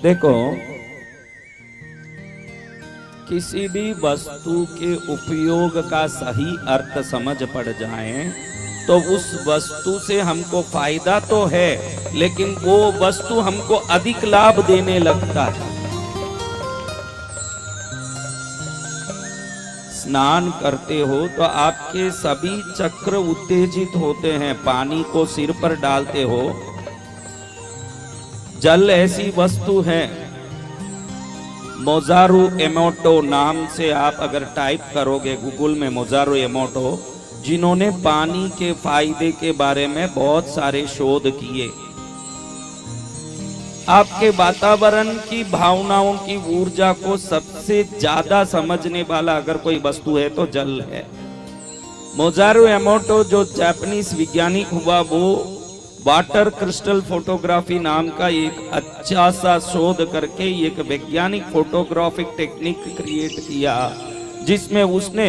देखो, किसी भी वस्तु के उपयोग का सही अर्थ समझ पड़ जाए तो उस वस्तु से हमको फायदा तो है, लेकिन वो वस्तु हमको अधिक लाभ देने लगता है। स्नान करते हो तो आपके सभी चक्र उत्तेजित होते हैं। पानी को सिर पर डालते हो, जल ऐसी वस्तु है, मोजारू एमोटो नाम से आप अगर टाइप करोगे गूगल में मोजारू एमोटो, जिन्होंने पानी के फायदे के बारे में बहुत सारे शोध किए। आपके वातावरण की भावनाओं की ऊर्जा को सबसे ज्यादा समझने वाला अगर कोई वस्तु है तो जल है। मोजारू एमोटो जो जापानीज वैज्ञानिक हुआ, वो वाटर क्रिस्टल फोटोग्राफी नाम का एक अच्छा सा शोध करके एक वैज्ञानिक फोटोग्राफिक टेक्निक क्रिएट किया, जिसमें उसने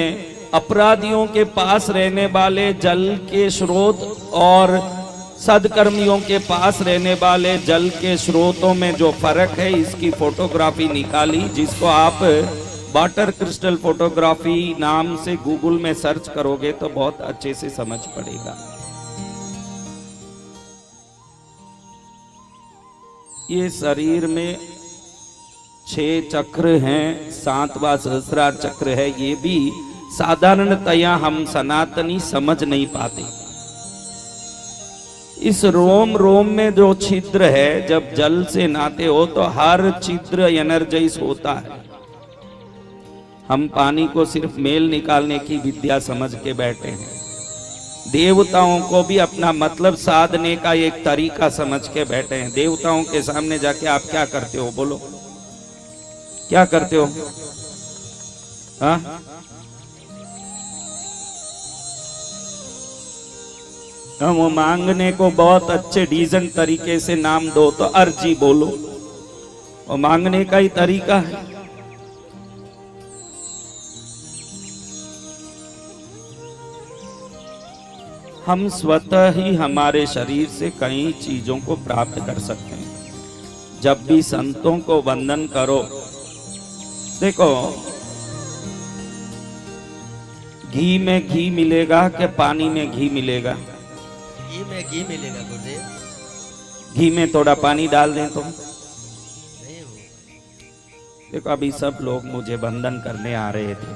अपराधियों के पास रहने वाले जल के स्रोत और सदकर्मियों के पास रहने वाले जल के स्रोतों में जो फर्क है इसकी फोटोग्राफी निकाली, जिसको आप वाटर क्रिस्टल फोटोग्राफी नाम से गूगल में सर्च करोगे तो बहुत अच्छे से समझ पड़ेगा। ये शरीर में 6 चक्र हैं, 7वां सहस्रार चक्र है। ये भी साधारणतया हम सनातनी समझ नहीं पाते। इस रोम रोम में जो छिद्र है, जब जल से नहाते हो तो हर छिद्र एनर्जाइज होता है। हम पानी को सिर्फ मेल निकालने की विद्या समझ के बैठे हैं। देवताओं को भी अपना मतलब साधने का एक तरीका समझ के बैठे हैं। देवताओं के सामने जाके आप क्या करते हो, बोलो क्या करते हो? हाँ, हम मांगने को बहुत अच्छे डिसेंट तरीके से नाम दो तो अर्जी बोलो, और मांगने का ही तरीका है। हम स्वतः ही हमारे शरीर से कई चीजों को प्राप्त कर सकते हैं। जब भी संतों को वंदन करो, देखो घी में घी मिलेगा कि पानी में घी मिलेगा? घी में घी मिलेगा गुरुदेव। घी में थोड़ा पानी डाल दें तो नहीं हो। देखो, अभी सब लोग मुझे वंदन करने आ रहे थे,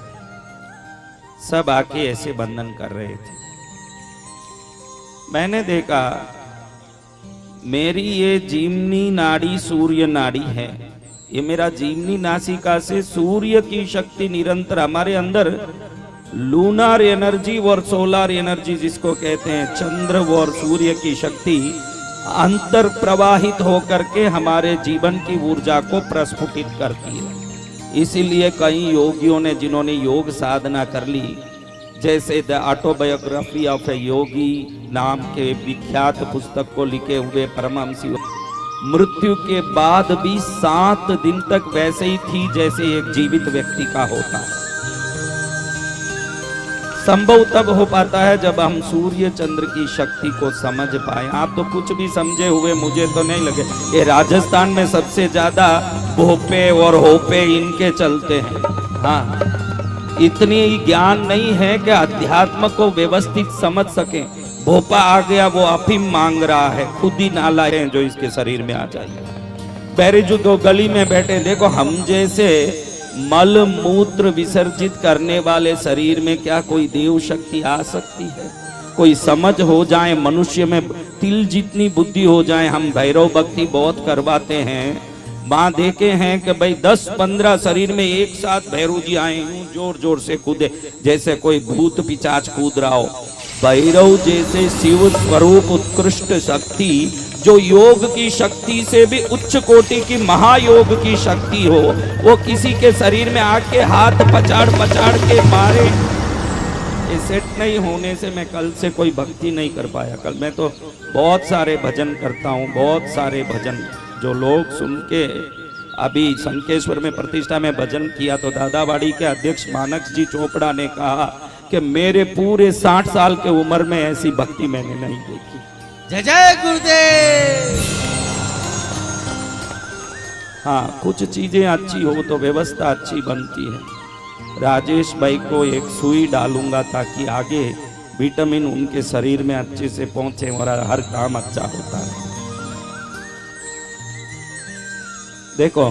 सब आके ऐसे वंदन कर रहे थे। मैंने देखा मेरी ये जीवनी नाड़ी सूर्य नाड़ी है। ये मेरा जीवनी नासिका से सूर्य की शक्ति निरंतर हमारे अंदर लूनार एनर्जी और सोलार एनर्जी जिसको कहते हैं, चंद्र और सूर्य की शक्ति अंतर प्रवाहित होकर के हमारे जीवन की ऊर्जा को प्रस्फुटित करती है। इसीलिए कई योगियों ने, जिन्होंने योग साधना कर ली, जैसे द ऑटोबायोग्राफी ऑफ ए योगी नाम के विख्यात पुस्तक को लिखे हुए परमहंस मृत्यु के बाद भी 7 दिन तक वैसे ही थी जैसे एक जीवित व्यक्ति का होता है। संभव तब हो पाता है जब हम सूर्य चंद्र की शक्ति को समझ पाए। आप तो कुछ भी समझे हुए मुझे तो नहीं लगे। ये राजस्थान में सबसे ज्यादा भोपे और होपे इनके चलते हैं। हाँ, इतनी ज्ञान नहीं है कि अध्यात्म को व्यवस्थित समझ सके। भोपा आ गया, वो अफीम मांग रहा है, खुद ही नाला है जो इसके शरीर में आ जाए। बैरिजू तो गली में बैठे, देखो हम जैसे मल मूत्र विसर्जित करने वाले शरीर में क्या कोई देव शक्ति आ सकती है? कोई समझ हो जाए, मनुष्य में तिल जितनी बुद्धि हो जाए। हम भैरव भक्ति बहुत करवाते हैं, वहां देखे हैं कि भाई 10-15 शरीर में एक साथ भैरव जी आए, यूं जोर जोर से कूदे जैसे कोई भूत पिचाच कूद रहा हो। भैरव जैसे शिव स्वरूप उत्कृष्ट शक्ति, जो योग की शक्ति से भी उच्च कोटि की महायोग की शक्ति हो, वो किसी के शरीर में आके हाथ पचाड़ पचाड़ के मारे। ये सेट नहीं होने से मैं कल से कोई भक्ति नहीं कर पाया। कल मैं तो बहुत सारे भजन करता हूँ, बहुत सारे भजन जो लोग सुन के। अभी संकेश्वर में प्रतिष्ठा में भजन किया तो दादावाड़ी के अध्यक्ष मानक जी चोपड़ा ने कहा कि मेरे पूरे 60 साल के उम्र में ऐसी भक्ति मैंने नहीं देखी। जय जय गुरुदेव। हाँ, कुछ चीजें अच्छी हो तो व्यवस्था अच्छी बनती है। राजेश भाई को एक सुई डालूंगा ताकि आगे विटामिन उनके शरीर में अच्छे से पहुंचे और हर काम अच्छा होता है। देखो,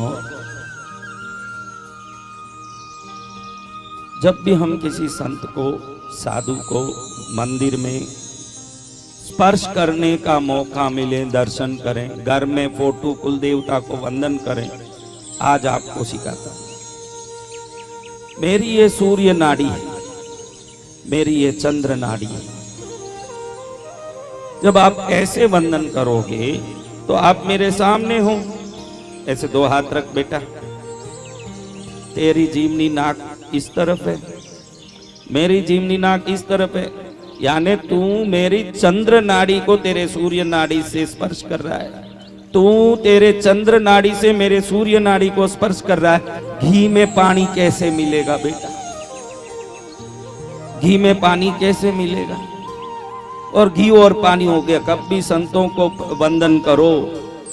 जब भी हम किसी संत को, साधु को मंदिर में स्पर्श करने का मौका मिले, दर्शन करें, घर में फोटो कुल देवता को वंदन करें, आज आपको सिखाता हूं। मेरी ये सूर्य नाड़ी है, मेरी ये चंद्र नाड़ी है। जब आप ऐसे वंदन करोगे तो आप मेरे सामने हो, ऐसे दो हाथ रख बेटा, तेरी जीवनी नाक इस तरफ है, मेरी जीवनी नाक इस तरफ है, यानी तू मेरी चंद्र नाड़ी को तेरे सूर्य नाड़ी से स्पर्श कर रहा है, तू तेरे चंद्र नाड़ी से मेरे सूर्य नाड़ी को स्पर्श कर रहा है। घी में पानी कैसे मिलेगा बेटा? घी में पानी कैसे मिलेगा? और घी और पानी हो गया। कब भी संतों को वंदन करो,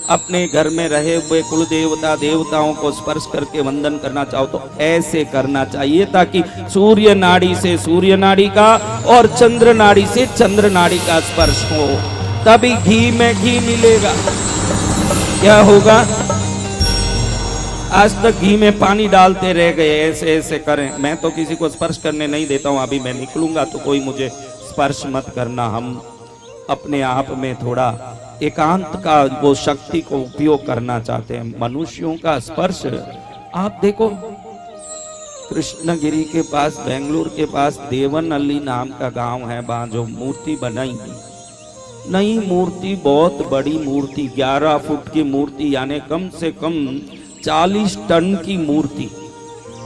अपने घर में रहे हुए कुल देवता देवताओं को स्पर्श करके वंदन करना चाहो तो ऐसे करना चाहिए, ताकि सूर्य नाड़ी से सूर्य नाड़ी का और चंद्र नाड़ी से चंद्र नाड़ी का स्पर्श हो, तभी घी में घी मिलेगा। क्या होगा? आज तक घी में पानी डालते रह गए, ऐसे ऐसे करें। मैं तो किसी को स्पर्श करने नहीं देता हूं, अभी मैं निकलूंगा तो कोई मुझे स्पर्श मत करना। हम अपने आप में थोड़ा एकांत का वो शक्ति को उपयोग करना चाहते हैं। मनुष्यों का स्पर्श, आप देखो कृष्णगिरी के पास, बेंगलुरु के पास देवनहल्ली नाम का गांव है, वहां जो मूर्ति बनाई, नई मूर्ति, बहुत बड़ी मूर्ति, 11 फुट की मूर्ति, यानी कम से कम 40 टन की मूर्ति।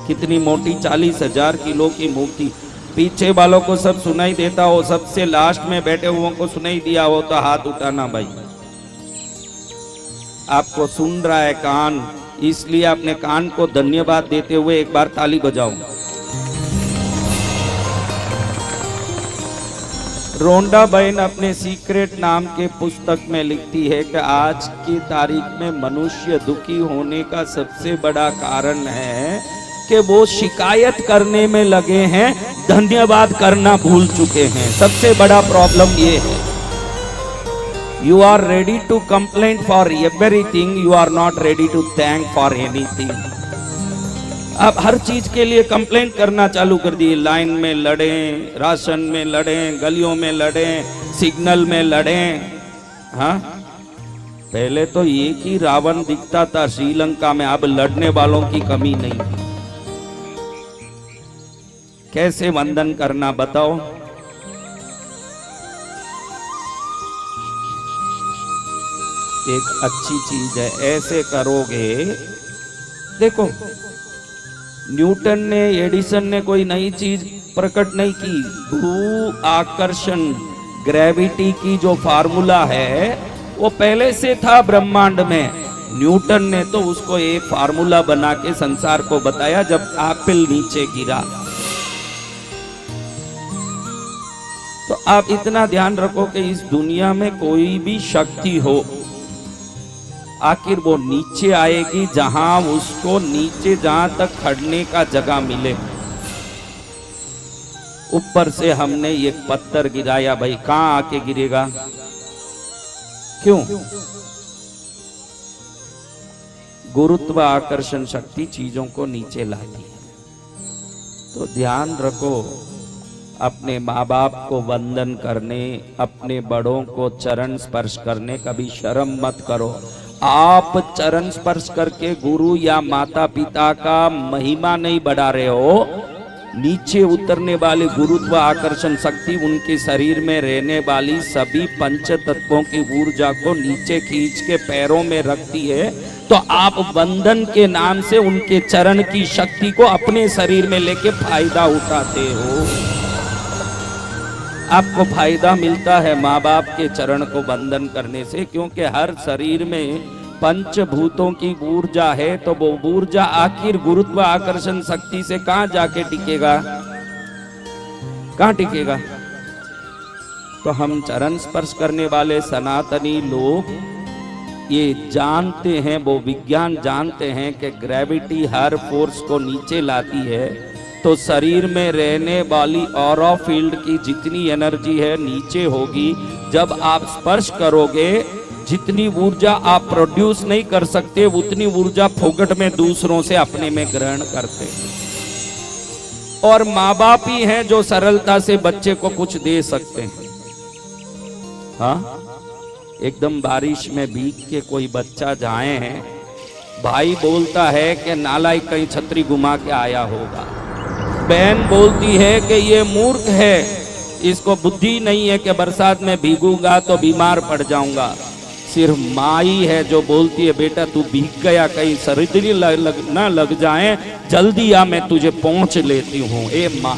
कितनी मोटी? 40,000 किलो की मूर्ति। पीछे वालों को सब सुनाई देता हो, सबसे लास्ट में बैठे हुओं को सुनाई दिया हो तो हाथ उठाना भाई। आपको सुन रहा है कान, इसलिए अपने कान को धन्यवाद देते हुए एक बार ताली बजाओ। रोंडा बहन अपने सीक्रेट नाम के पुस्तक में लिखती है कि आज की तारीख में मनुष्य दुखी होने का सबसे बड़ा कारण है कि वो शिकायत करने में लगे हैं, धन्यवाद करना भूल चुके हैं। सबसे बड़ा प्रॉब्लम ये है। You are ready to complaint for everything, you are not ready to thank for anything. आप हर चीज के लिए कंप्लेंट करना चालू कर दिए। लाइन में लड़े, राशन में लड़े, गलियों में लड़े, सिग्नल में लड़े। हाँ, पहले तो एक ही रावण दिखता था श्रीलंका में, अब लड़ने वालों की कमी नहीं। कैसे वंदन करना बताओ? एक अच्छी चीज है, ऐसे करोगे। देखो, न्यूटन ने, एडिसन ने कोई नई चीज प्रकट नहीं की। भू आकर्षण, ग्रेविटी की जो फार्मूला है वो पहले से था ब्रह्मांड में। न्यूटन ने तो उसको एक फार्मूला बना के संसार को बताया जब एप्पल नीचे गिरा। तो आप इतना ध्यान रखो कि इस दुनिया में कोई भी शक्ति हो, आखिर वो नीचे आएगी जहां उसको नीचे, जहां तक खड़ने का जगह मिले। ऊपर से हमने एक पत्थर गिराया भाई, कहां आके गिरेगा? क्यों? गुरुत्व आकर्षण शक्ति चीजों को नीचे लाती है। तो ध्यान रखो, अपने माँ बाप को वंदन करने, अपने बड़ों को चरण स्पर्श करने कभी शर्म मत करो। आप चरण स्पर्श करके गुरु या माता पिता का महिमा नहीं बढ़ा रहे हो, नीचे उतरने वाले गुरुत्व आकर्षण शक्ति उनके शरीर में रहने वाली सभी पंच तत्वों की ऊर्जा को नीचे खींच के पैरों में रखती है। तो आप वंदन के नाम से उनके चरण की शक्ति को अपने शरीर में लेके फायदा उठाते हो। आपको फायदा मिलता है माँ बाप के चरण को वंदन करने से, क्योंकि हर शरीर में पंचभूतों की ऊर्जा है। तो वो ऊर्जा आखिर गुरुत्व आकर्षण शक्ति से कहां जाके टिकेगा? कहां टिकेगा? तो हम चरण स्पर्श करने वाले सनातनी लोग ये जानते हैं, वो विज्ञान जानते हैं कि ग्रेविटी हर फोर्स को नीचे लाती है, तो शरीर में रहने वाली ऑरा फील्ड की जितनी एनर्जी है नीचे होगी। जब आप स्पर्श करोगे, जितनी ऊर्जा आप प्रोड्यूस नहीं कर सकते उतनी ऊर्जा फोकट में दूसरों से अपने में ग्रहण करते हैं। और माँ बाप ही हैं जो सरलता से बच्चे को कुछ दे सकते हैं। हाँ, एकदम बारिश में भीग के कोई बच्चा जाए हैं, भाई बोलता है कि नालायक कहीं छतरी घुमा के आया होगा, बहन बोलती है कि ये मूर्ख है, इसको बुद्धि नहीं है कि बरसात में भीगूंगा तो बीमार पड़ जाऊंगा। सिर्फ माँ ही है जो बोलती है बेटा तू भीग गया, कहीं सर्दी ना लग जाए, जल्दी आ मैं तुझे पहुंच लेती हूँ। ए माँ,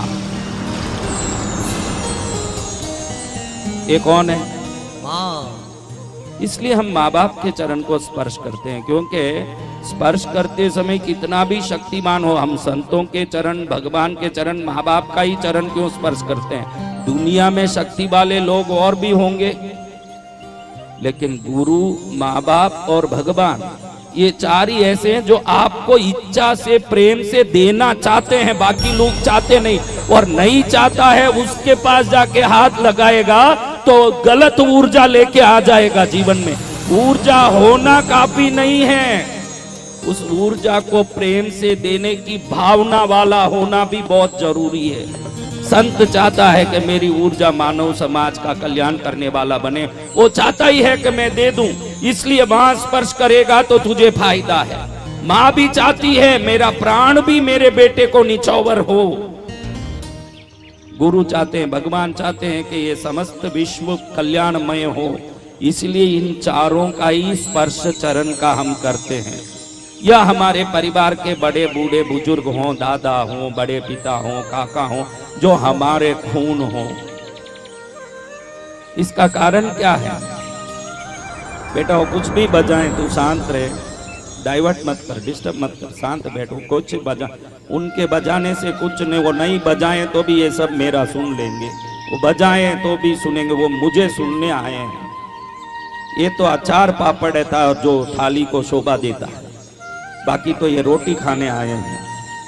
ये कौन है? माँ। इसलिए हम माँ बाप के चरण को स्पर्श करते हैं, क्योंकि स्पर्श करते समय कितना भी शक्तिमान हो, हम संतों के चरण, भगवान के चरण, माँ बाप का ही चरण क्यों स्पर्श करते हैं? दुनिया में शक्ति वाले लोग और भी होंगे, लेकिन गुरु, माँ बाप और भगवान, ये चार ही ऐसे हैं जो आपको इच्छा से, प्रेम से देना चाहते हैं, बाकी लोग चाहते नहीं। और नहीं चाहता है उसके पास जाके हाथ लगाएगा तो गलत ऊर्जा लेके आ जाएगा जीवन में। ऊर्जा होना काफी नहीं है, उस ऊर्जा को प्रेम से देने की भावना वाला होना भी बहुत जरूरी है। संत चाहता है कि मेरी ऊर्जा मानव समाज का कल्याण करने वाला बने, वो चाहता ही है कि मैं दे दूं, इसलिए वहां स्पर्श करेगा तो तुझे फायदा है। माँ भी चाहती है मेरा प्राण भी मेरे बेटे को निछावर हो। गुरु चाहते हैं, भगवान चाहते हैं कि ये समस्त विश्व कल्याणमय हो, इसलिए इन चारों का ही स्पर्श चरण का हम करते हैं। या हमारे परिवार के बड़े बूढ़े बुजुर्ग हों, दादा हों, बड़े पिता हों, काका हों, जो हमारे खून हों। इसका कारण क्या है? बेटा वो कुछ भी बजाएं तू शांत रहे, डाइवर्ट मत कर, डिस्टर्ब मत कर, शांत बैठो, कुछ बजा, उनके बजाने से कुछ नहीं, वो नहीं बजाएं तो भी ये सब मेरा सुन लेंगे, वो बजाएं तो भी सुनेंगे, वो मुझे सुनने आए हैं। ये तो अचार पापड़ है था जो थाली को शोभा देता है, बाकी तो ये रोटी खाने आए हैं।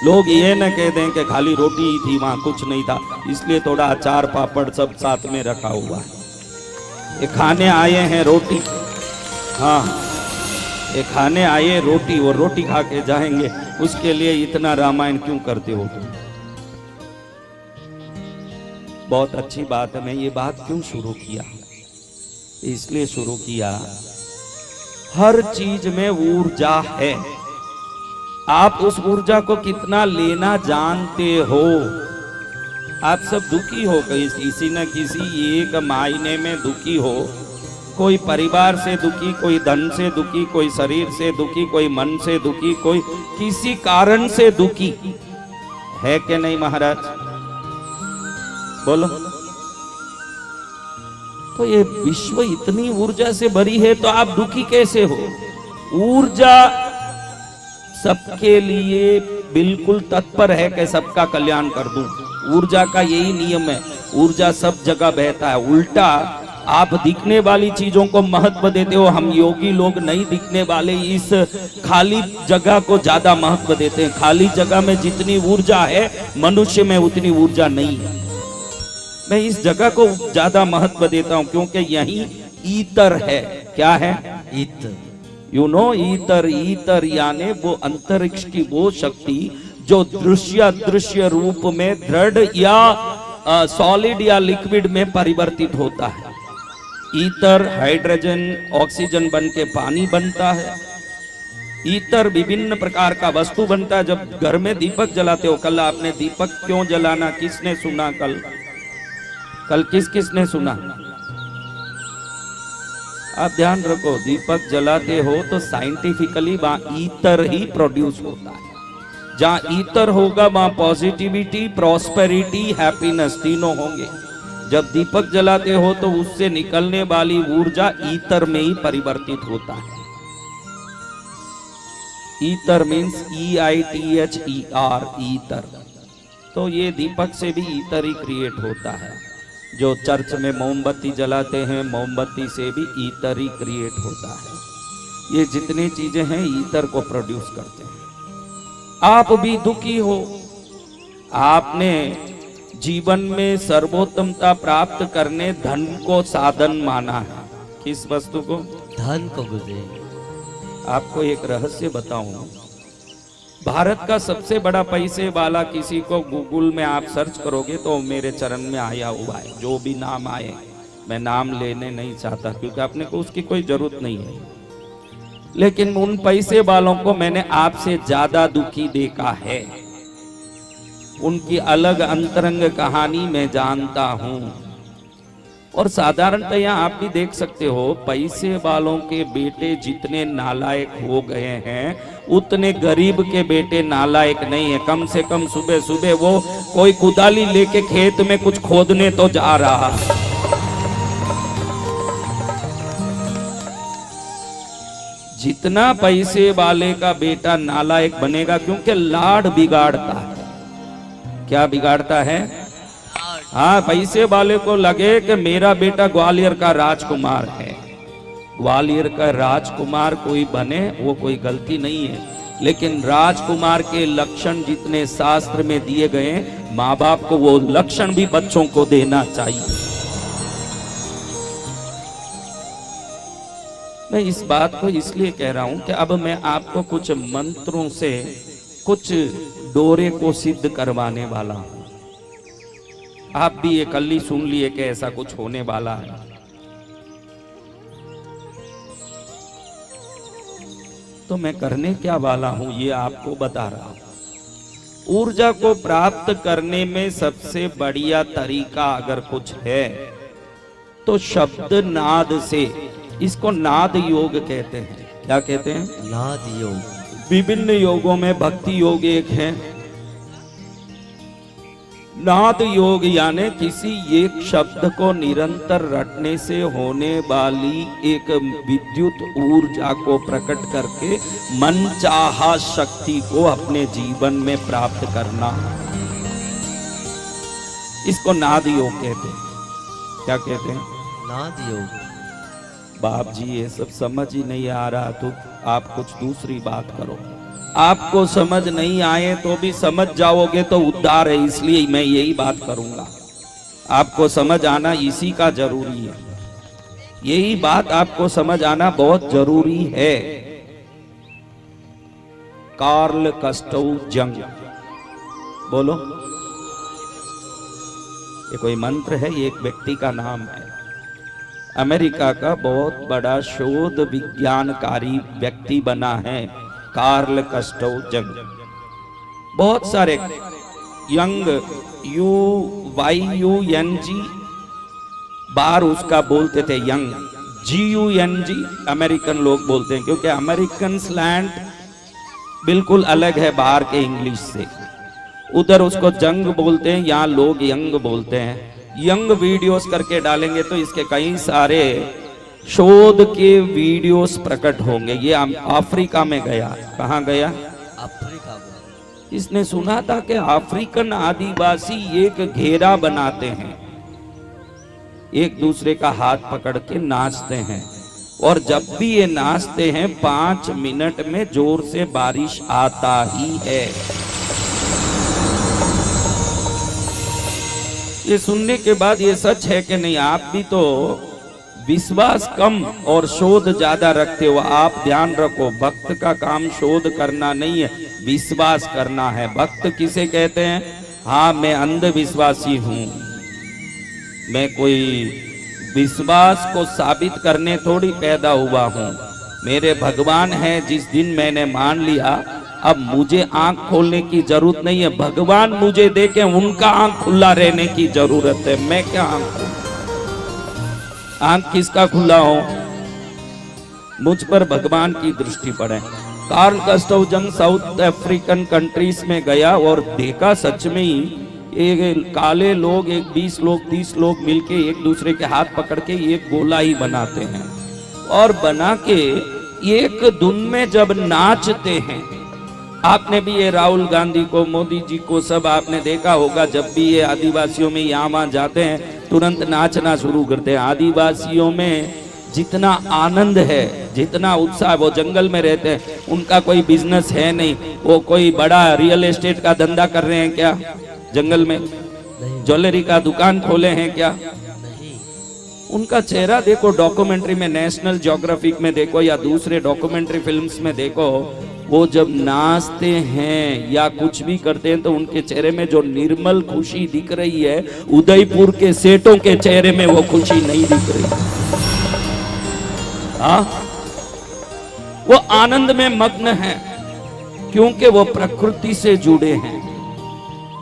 लोग ये न कह दें कि खाली रोटी ही थी, वहां कुछ नहीं था, इसलिए थोड़ा अचार पापड़ सब साथ में रखा हुआ है। ये खाने आए हैं रोटी, हाँ ये खाने आए रोटी, और रोटी खा के जाएंगे, उसके लिए इतना रामायण क्यों करते हो तुम? बहुत अच्छी बात है। मैं ये बात क्यों शुरू किया? इसलिए शुरू किया, हर चीज में ऊर्जा है, आप उस ऊर्जा को कितना लेना जानते हो। आप सब दुखी हो गए, किसी न किसी एक मायने में दुखी हो, कोई परिवार से दुखी, कोई धन से दुखी, कोई शरीर से दुखी, कोई मन से दुखी, कोई किसी कारण से दुखी है कि नहीं महाराज? बोलो। तो ये विश्व इतनी ऊर्जा से भरी है तो आप दुखी कैसे हो? ऊर्जा सबके लिए बिल्कुल तत्पर है कि सबका कल्याण कर दूं। ऊर्जा का यही नियम है, ऊर्जा सब जगह बहता है। उल्टा आप दिखने वाली चीजों को महत्व देते हो, हम योगी लोग नहीं दिखने वाले इस खाली जगह को ज्यादा महत्व देते हैं। खाली जगह में जितनी ऊर्जा है मनुष्य में उतनी ऊर्जा नहीं है। मैं इस जगह को ज्यादा महत्व देता हूं क्योंकि यही ईतर है। क्या है? ईतर। यू नो ईतर, ईतर यानी वो अंतरिक्ष की वो शक्ति जो दृश्य अदृश्य रूप में दृढ़ या सॉलिड या लिक्विड में परिवर्तित होता है। ईतर हाइड्रोजन ऑक्सीजन बन के पानी बनता है। ईतर विभिन्न प्रकार का वस्तु बनता है। जब घर में दीपक जलाते हो, कल आपने दीपक क्यों जलाना किसने सुना? कल किसने सुना? आप ध्यान रखो, दीपक जलाते हो तो साइंटिफिकली वहां ईतर ही प्रोड्यूस होता है। जहां ईतर होगा वहां पॉजिटिविटी, प्रॉस्पेरिटी, हैप्पीनेस तीनों होंगे। जब दीपक जलाते हो तो उससे निकलने वाली ऊर्जा ईतर में ही परिवर्तित होता है। ईतर मीन्स EITHER, ईतर। तो ये दीपक से भी ईतर ही क्रिएट होता है। जो चर्च में मोमबत्ती जलाते हैं, मोमबत्ती से भी ईतर ही क्रिएट होता है। ये जितनी चीजें हैं ईतर को प्रोड्यूस करते हैं। आप भी दुखी हो, आपने जीवन में सर्वोत्तमता प्राप्त करने धन को साधन माना है। किस वस्तु को? धन को गुरुदेव। आपको एक रहस्य बताऊं, भारत का सबसे बड़ा पैसे वाला किसी को गूगल में आप सर्च करोगे तो मेरे चरण में आया हुआ है। जो भी नाम आए, मैं नाम लेने नहीं चाहता क्योंकि अपने को उसकी कोई जरूरत नहीं है, लेकिन उन पैसे वालों को मैंने आपसे ज्यादा दुखी देखा है। उनकी अलग अंतरंग कहानी मैं जानता हूं। और साधारणतया आप भी देख सकते हो, पैसे वालों के बेटे जितने नालायक हो गए हैं उतने गरीब के बेटे नालायक नहीं है। कम से कम सुबह सुबह वो कोई कुदाली लेके खेत में कुछ खोदने तो जा रहा है। जितना पैसे वाले का बेटा नालायक बनेगा, क्योंकि लाड बिगाड़ता है। क्या बिगाड़ता है? हाँ, पैसे वाले को लगे कि मेरा बेटा ग्वालियर का राजकुमार है। ग्वालियर का राजकुमार कोई बने वो कोई गलती नहीं है, लेकिन राजकुमार के लक्षण जितने शास्त्र में दिए गए, माँ बाप को वो लक्षण भी बच्चों को देना चाहिए। मैं इस बात को इसलिए कह रहा हूं कि अब मैं आपको कुछ मंत्रों से कुछ डोरे को सिद्ध करवाने वाला हूं। आप भी ये कल ही सुन लिए कि ऐसा कुछ होने वाला है। तो मैं करने क्या वाला हूं ये आपको बता रहा हूं। ऊर्जा को प्राप्त करने में सबसे बढ़िया तरीका अगर कुछ है तो शब्द नाद से, इसको नाद योग कहते हैं। क्या कहते हैं? नाद योग। विभिन्न योगों में भक्ति योग एक है। नाद योग यानी किसी एक शब्द को निरंतर रटने से होने वाली एक विद्युत ऊर्जा को प्रकट करके मनचाहा शक्ति को अपने जीवन में प्राप्त करना, इसको नाद योग कहते हैं। क्या कहते हैं? नाद योग। बाप जी ये सब समझ ही नहीं आ रहा तो आप कुछ दूसरी बात करो। आपको समझ नहीं आए तो भी समझ जाओगे तो उद्धार है, इसलिए मैं यही बात करूंगा। आपको समझ आना इसी का जरूरी है, यही बात आपको समझ आना बहुत जरूरी है। कार्ल कस्टव जंग, बोलो। ये कोई मंत्र है? ये एक व्यक्ति का नाम है। अमेरिका का बहुत बड़ा शोध विज्ञानकारी व्यक्ति बना है कार्ल कस्टव जंग। बहुत सारे यंग, YUNG बार उसका बोलते थे यंग, GUNG अमेरिकन लोग बोलते हैं, क्योंकि अमेरिकन स्लैंग बिल्कुल अलग है बाहर के इंग्लिश से। उधर उसको जंग बोलते हैं, यहाँ लोग यंग बोलते हैं। यंग वीडियोस करके डालेंगे तो इसके कई सारे शोध के वीडियोस प्रकट होंगे। ये अफ्रीका में गया। कहाँ गया? अफ्रीका में। इसने सुना था कि अफ्रीकन आदिवासी एक घेरा बनाते हैं, एक दूसरे का हाथ पकड़ के नाचते हैं, और जब भी ये नाचते हैं 5 मिनट में जोर से बारिश आता ही है। ये सुनने के बाद ये सच है कि नहीं? आप भी तो विश्वास कम और शोध ज्यादा रखते हो। आप ध्यान रखो, भक्त का काम शोध करना नहीं है, विश्वास करना है। भक्त किसे कहते हैं? हाँ, मैं अंधविश्वासी हूं, मैं कोई विश्वास को साबित करने थोड़ी पैदा हुआ हूं। मेरे भगवान हैं, जिस दिन मैंने मान लिया अब मुझे आंख खोलने की जरूरत नहीं है। भगवान मुझे देखे, उनका आंख खुला रहने की जरूरत है। मैं क्या आंख खोलूं? आंख किसका खुला हो? मुझ पर भगवान की दृष्टि पड़े। कार्ल कस्टव जंग साउथ अफ्रीकन कंट्रीज में गया और देखा सच में ही एक काले लोग, एक 20 लोग 30 लोग मिलके एक दूसरे के हाथ पकड़ के एक गोला ही बनाते हैं, और बना के एक धुन में जब नाचते हैं। आपने भी ये राहुल गांधी को, मोदी जी को सब आपने देखा होगा, जब भी ये आदिवासियों में यहाँ वहाँ जाते हैं तुरंत नाचना शुरू करते हैं। आदिवासियों में जितना आनंद है, जितना उत्साह, वो जंगल में रहते हैं, उनका कोई बिजनेस है नहीं, वो कोई बड़ा रियल एस्टेट का धंधा कर रहे हैं क्या जंगल में, नहीं ज्वेलरी का दुकान खोले हैं क्या? नहीं। उनका चेहरा देखो, डॉक्यूमेंट्री में, नेशनल ज्योग्राफिक में देखो या दूसरे डॉक्यूमेंट्री फिल्म्स में देखो, वो जब नाचते हैं या कुछ भी करते हैं तो उनके चेहरे में जो निर्मल खुशी दिख रही है, उदयपुर के सेठों के चेहरे में वो खुशी नहीं दिख रही। हाँ, वो आनंद में मग्न हैं क्योंकि वो प्रकृति से जुड़े हैं।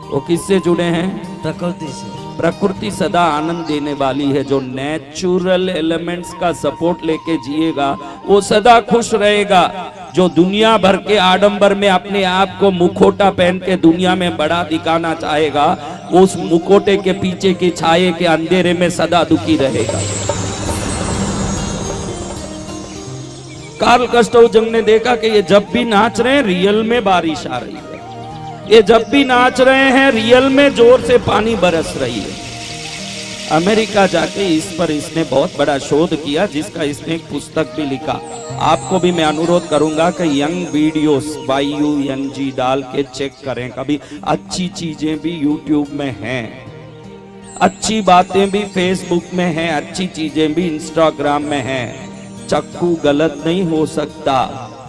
वो किससे जुड़े हैं? प्रकृति से। प्रकृति सदा आनंद देने वाली है। जो नेचुरल एलिमेंट्स का सपोर्ट लेके जिएगा वो सदा खुश रहेगा। जो दुनिया भर के आडंबर में अपने आप को मुखोटा पहन के दुनिया में बड़ा दिखाना चाहेगा, उस मुखोटे के पीछे की छाये के अंधेरे में सदा दुखी रहेगा। कार्ल गुस्ताव जंग ने देखा कि ये जब भी नाच रहे हैं रियल में बारिश आ रही है, ये जब भी नाच रहे हैं रियल में जोर से पानी बरस रही है। अमेरिका जाके इस पर इसने बहुत बड़ा शोध किया, जिसका इसने एक पुस्तक भी लिखा। आपको भी मैं अनुरोध करूंगा कि यंग वीडियोस YUNG डाल के चेक करें कभी। अच्छी चीजें भी YouTube में हैं, अच्छी बातें भी Facebook में हैं, अच्छी चीजें भी Instagram में हैं। चक्कू गलत नहीं हो सकता,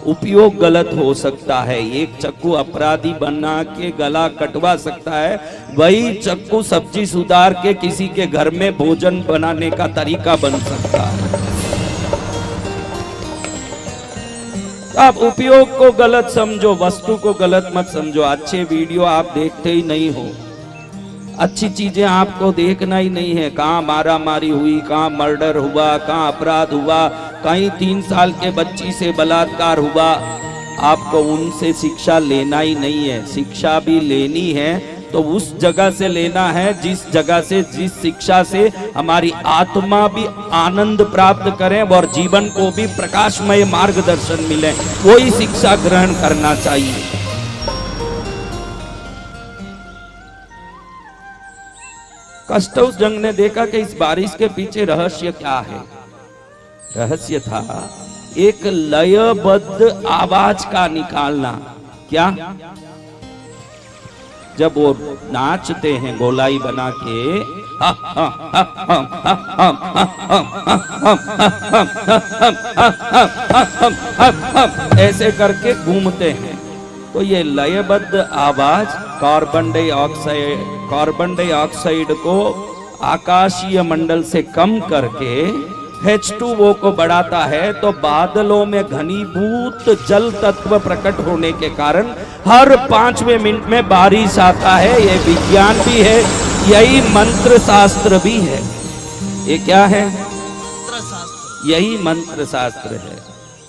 उपयोग गलत हो सकता है। एक चक्कू अपराधी बना के गला कटवा सकता है, वही चक्कू सब्जी सुधार के किसी के घर में भोजन बनाने का तरीका बन सकता है। आप उपयोग को गलत समझो, वस्तु को गलत मत समझो। अच्छे वीडियो आप देखते ही नहीं हो, अच्छी चीजें आपको देखना ही नहीं है। कहाँ मारा मारी हुई, कहाँ मर्डर हुआ, कहाँ अपराध हुआ, कहीं 3 साल के बच्ची से बलात्कार हुआ, आपको उनसे शिक्षा लेना ही नहीं है। शिक्षा भी लेनी है तो उस जगह से लेना है जिस जगह से, जिस शिक्षा से हमारी आत्मा भी आनंद प्राप्त करें और जीवन को भी प्रकाशमय मार्गदर्शन मिले, वही शिक्षा ग्रहण करना चाहिए। गुस्ताव जंग ने देखा कि इस बारिश के पीछे रहस्य क्या है। रहस्य था एक लयबद्ध आवाज का निकालना। क्या? जब वो नाचते हैं गोलाई बना के, ऐसे करके घूमते हैं, तो ये लयबद्ध आवाज कार्बन डाइऑक्साइड को आकाशीय मंडल से कम करके H2O को बढ़ाता है, तो बादलों में घनीभूत जल तत्व प्रकट होने के कारण हर 5वें मिनट में बारिश आता है। ये विज्ञान भी है, यही मंत्र शास्त्र भी है। ये क्या है? यही मंत्र शास्त्र है।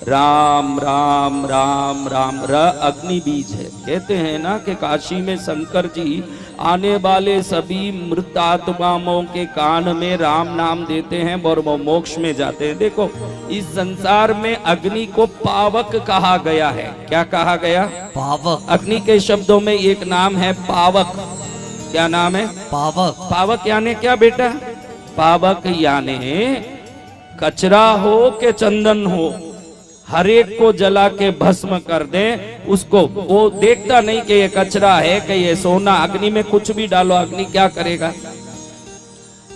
राम राम राम राम, र अग्नि बीज है। कहते हैं ना कि काशी में शंकर जी आने वाले सभी मृत आत्माओं के कान में राम नाम देते हैं और वो मोक्ष में जाते हैं। देखो, इस संसार में अग्नि को पावक कहा गया है। क्या कहा गया? पावक। अग्नि के शब्दों में एक नाम है पावक। क्या नाम है? पावक। पावक यानी क्या बेटा? पावक यानी कचरा हो के चंदन हो, हर एक को जला के भस्म कर दे। उसको वो देखता नहीं कि ये कचरा है कि ये सोना। अग्नि में कुछ भी डालो, अग्नि क्या करेगा?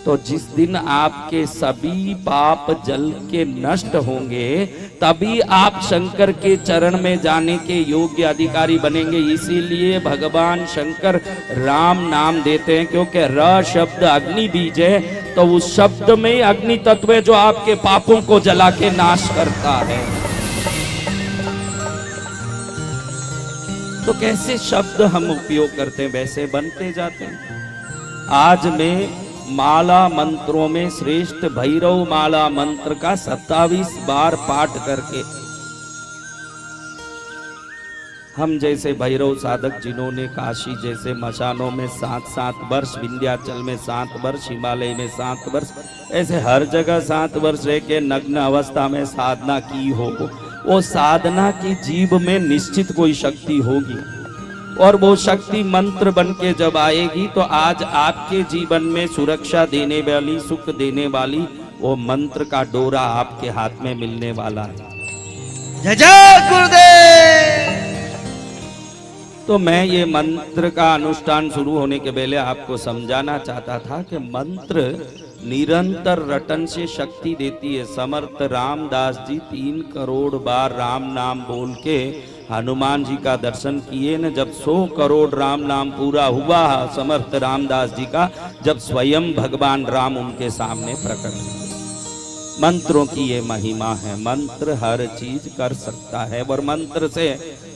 तो जिस दिन आपके सभी पाप जल के नष्ट होंगे, तभी आप शंकर के चरण में जाने के योग्य अधिकारी बनेंगे। इसीलिए भगवान शंकर राम नाम देते हैं, क्योंकि र शब्द अग्नि बीज है, तो उस शब्द में अग्नि तत्व है जो आपके पापों को जला के नाश करता है। तो कैसे शब्द हम उपयोग करते हैं वैसे बनते जाते हैं। आज मैं माला मंत्रों में श्रेष्ठ भैरव माला मंत्र का 27 बार पाठ करके, हम जैसे भैरव साधक जिन्होंने काशी जैसे मशानों में 7-7 वर्ष, विंध्याचल में 7 वर्ष, हिमालय में 7 वर्ष, ऐसे हर जगह 7 वर्ष रह के नग्न अवस्था में साधना की हो, वो साधना की जीव में निश्चित कोई शक्ति होगी, और वो शक्ति मंत्र बन के जब आएगी तो आज आपके जीवन में सुरक्षा देने वाली, सुख देने वाली वो मंत्र का डोरा आपके हाथ में मिलने वाला है। जय जय गुरुदेव। तो मैं ये मंत्र का अनुष्ठान शुरू होने के पहले आपको समझाना चाहता था कि मंत्र निरंतर रटन से शक्ति देती है। समर्थ रामदास जी 3 करोड़ बार राम नाम बोल के हनुमान जी का दर्शन किए न। जब 100 करोड़ राम नाम पूरा हुआ समर्थ रामदास जी का, जब स्वयं भगवान राम उनके सामने प्रकट हुए। मंत्रों की ये महिमा है। मंत्र हर चीज कर सकता है और मंत्र से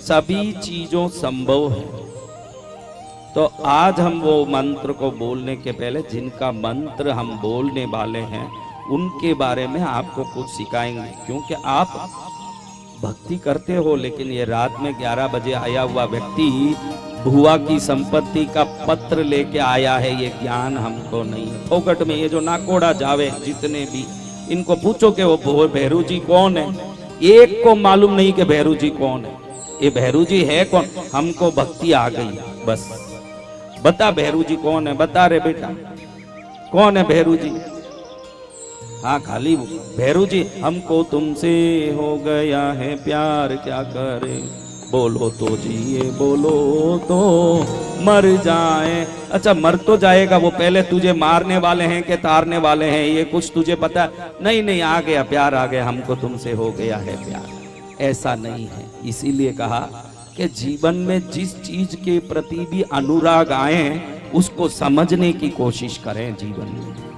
सभी चीजों संभव है। तो आज हम वो मंत्र को बोलने के पहले जिनका मंत्र हम बोलने वाले हैं उनके बारे में आपको कुछ सिखाएंगे, क्योंकि आप भक्ति करते हो, लेकिन ये रात में 11 बजे आया हुआ व्यक्ति भुआ की संपत्ति का पत्र लेके आया है, ये ज्ञान हमको नहीं है। फोकट में ये जो नाकोड़ा जावे जितने भी, इनको पूछो कि वो भैरू जी कौन है, एक को मालूम नहीं कि भैरू जी कौन है। ये भैरू जी है कौन? हमको भक्ति आ गई, बस बता भैरू जी कौन है, बता रे बेटा कौन है भैरू जी? हाँ खाली भैरू जी, हमको तुमसे हो गया है प्यार, क्या करे, बोलो तो जिए बोलो तो मर जाए। अच्छा मर तो जाएगा वो, पहले तुझे मारने वाले हैं कि तारने वाले हैं ये कुछ तुझे पता? नहीं नहीं, आ गया प्यार आ गया, हमको तुमसे हो गया है प्यार। ऐसा नहीं है। इसीलिए कहा कि जीवन में जिस चीज के प्रति भी अनुराग आए उसको समझने की कोशिश करें। जीवन में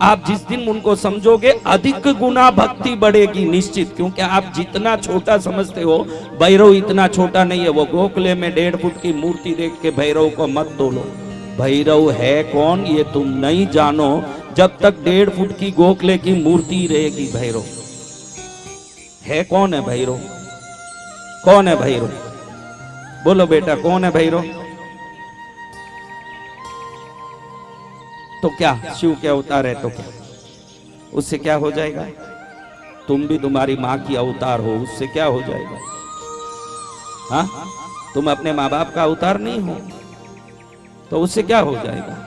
आप जिस दिन उनको समझोगे अधिक गुना भक्ति बढ़ेगी निश्चित, क्योंकि आप जितना छोटा समझते हो, भैरव इतना छोटा नहीं है। वो गोखले में 1.5 फुट की मूर्ति देख के भैरव को मत तोलो। भैरव है कौन ये तुम नहीं जानो जब तक 1.5 फुट की गोखले की मूर्ति रहेगी। भैरव है कौन है? भैरव कौन है? भैरव बोलो बेटा कौन है भैरव? तो क्या शिव के अवतार है तो क्या उससे क्या हो जाएगा? तुम भी तुम्हारी माँ की अवतार हो, उससे क्या हो जाएगा? हाँ तुम अपने माँ बाप का अवतार नहीं हो तो उससे क्या हो जाएगा?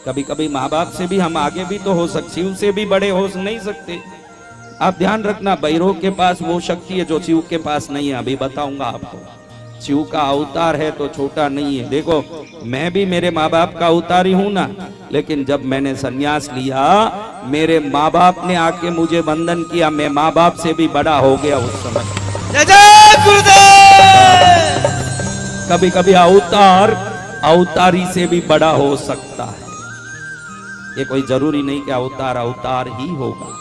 कभी कभी माँ बाप से भी हम आगे भी तो हो सकते, शिव से भी बड़े हो नहीं सकते। आप ध्यान रखना, भैरव के पास वो शक्ति है जो शिव के पास नहीं है। अभी बताऊंगा आपको। शिव का अवतार है तो छोटा नहीं है। देखो मैं भी मेरे माँ बाप का अवतार ही हूं ना, लेकिन जब मैंने सन्यास लिया मेरे माँ बाप ने आके मुझे वंदन किया, मैं माँ बाप से भी बड़ा हो गया उस समय। जय जय गुरुदेव। कभी कभी अवतार अवतारी से भी बड़ा हो सकता है। ये कोई जरूरी नहीं कि अवतार अवतार ही होगा।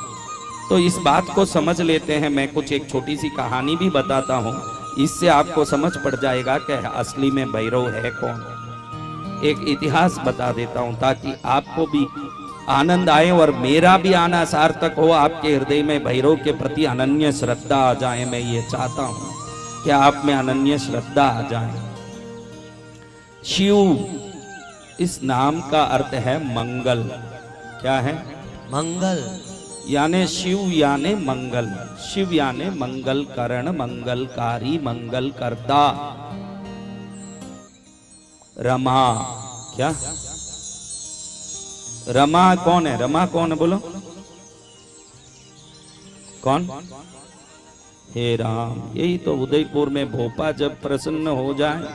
तो इस बात को समझ लेते हैं। मैं कुछ एक छोटी सी कहानी भी बताता हूँ, इससे आपको समझ पड़ जाएगा कि असली में भैरव है कौन। एक इतिहास बता देता हूं ताकि आपको भी आनंद आए और मेरा भी आना सार्थक हो, आपके हृदय में भैरव के प्रति अनन्य श्रद्धा आ जाए। मैं ये चाहता हूं कि आप में अनन्य श्रद्धा आ जाए। शिव इस नाम का अर्थ है मंगल। क्या है? मंगल यानी शिव यानी मंगल। शिव यानी मंगल करण, मंगलकारी, मंगल करता। रमा क्या? रमा कौन है? रमा कौन है बोलो? कौन? हे राम, यही तो उदयपुर में भोपा जब प्रसन्न हो जाए,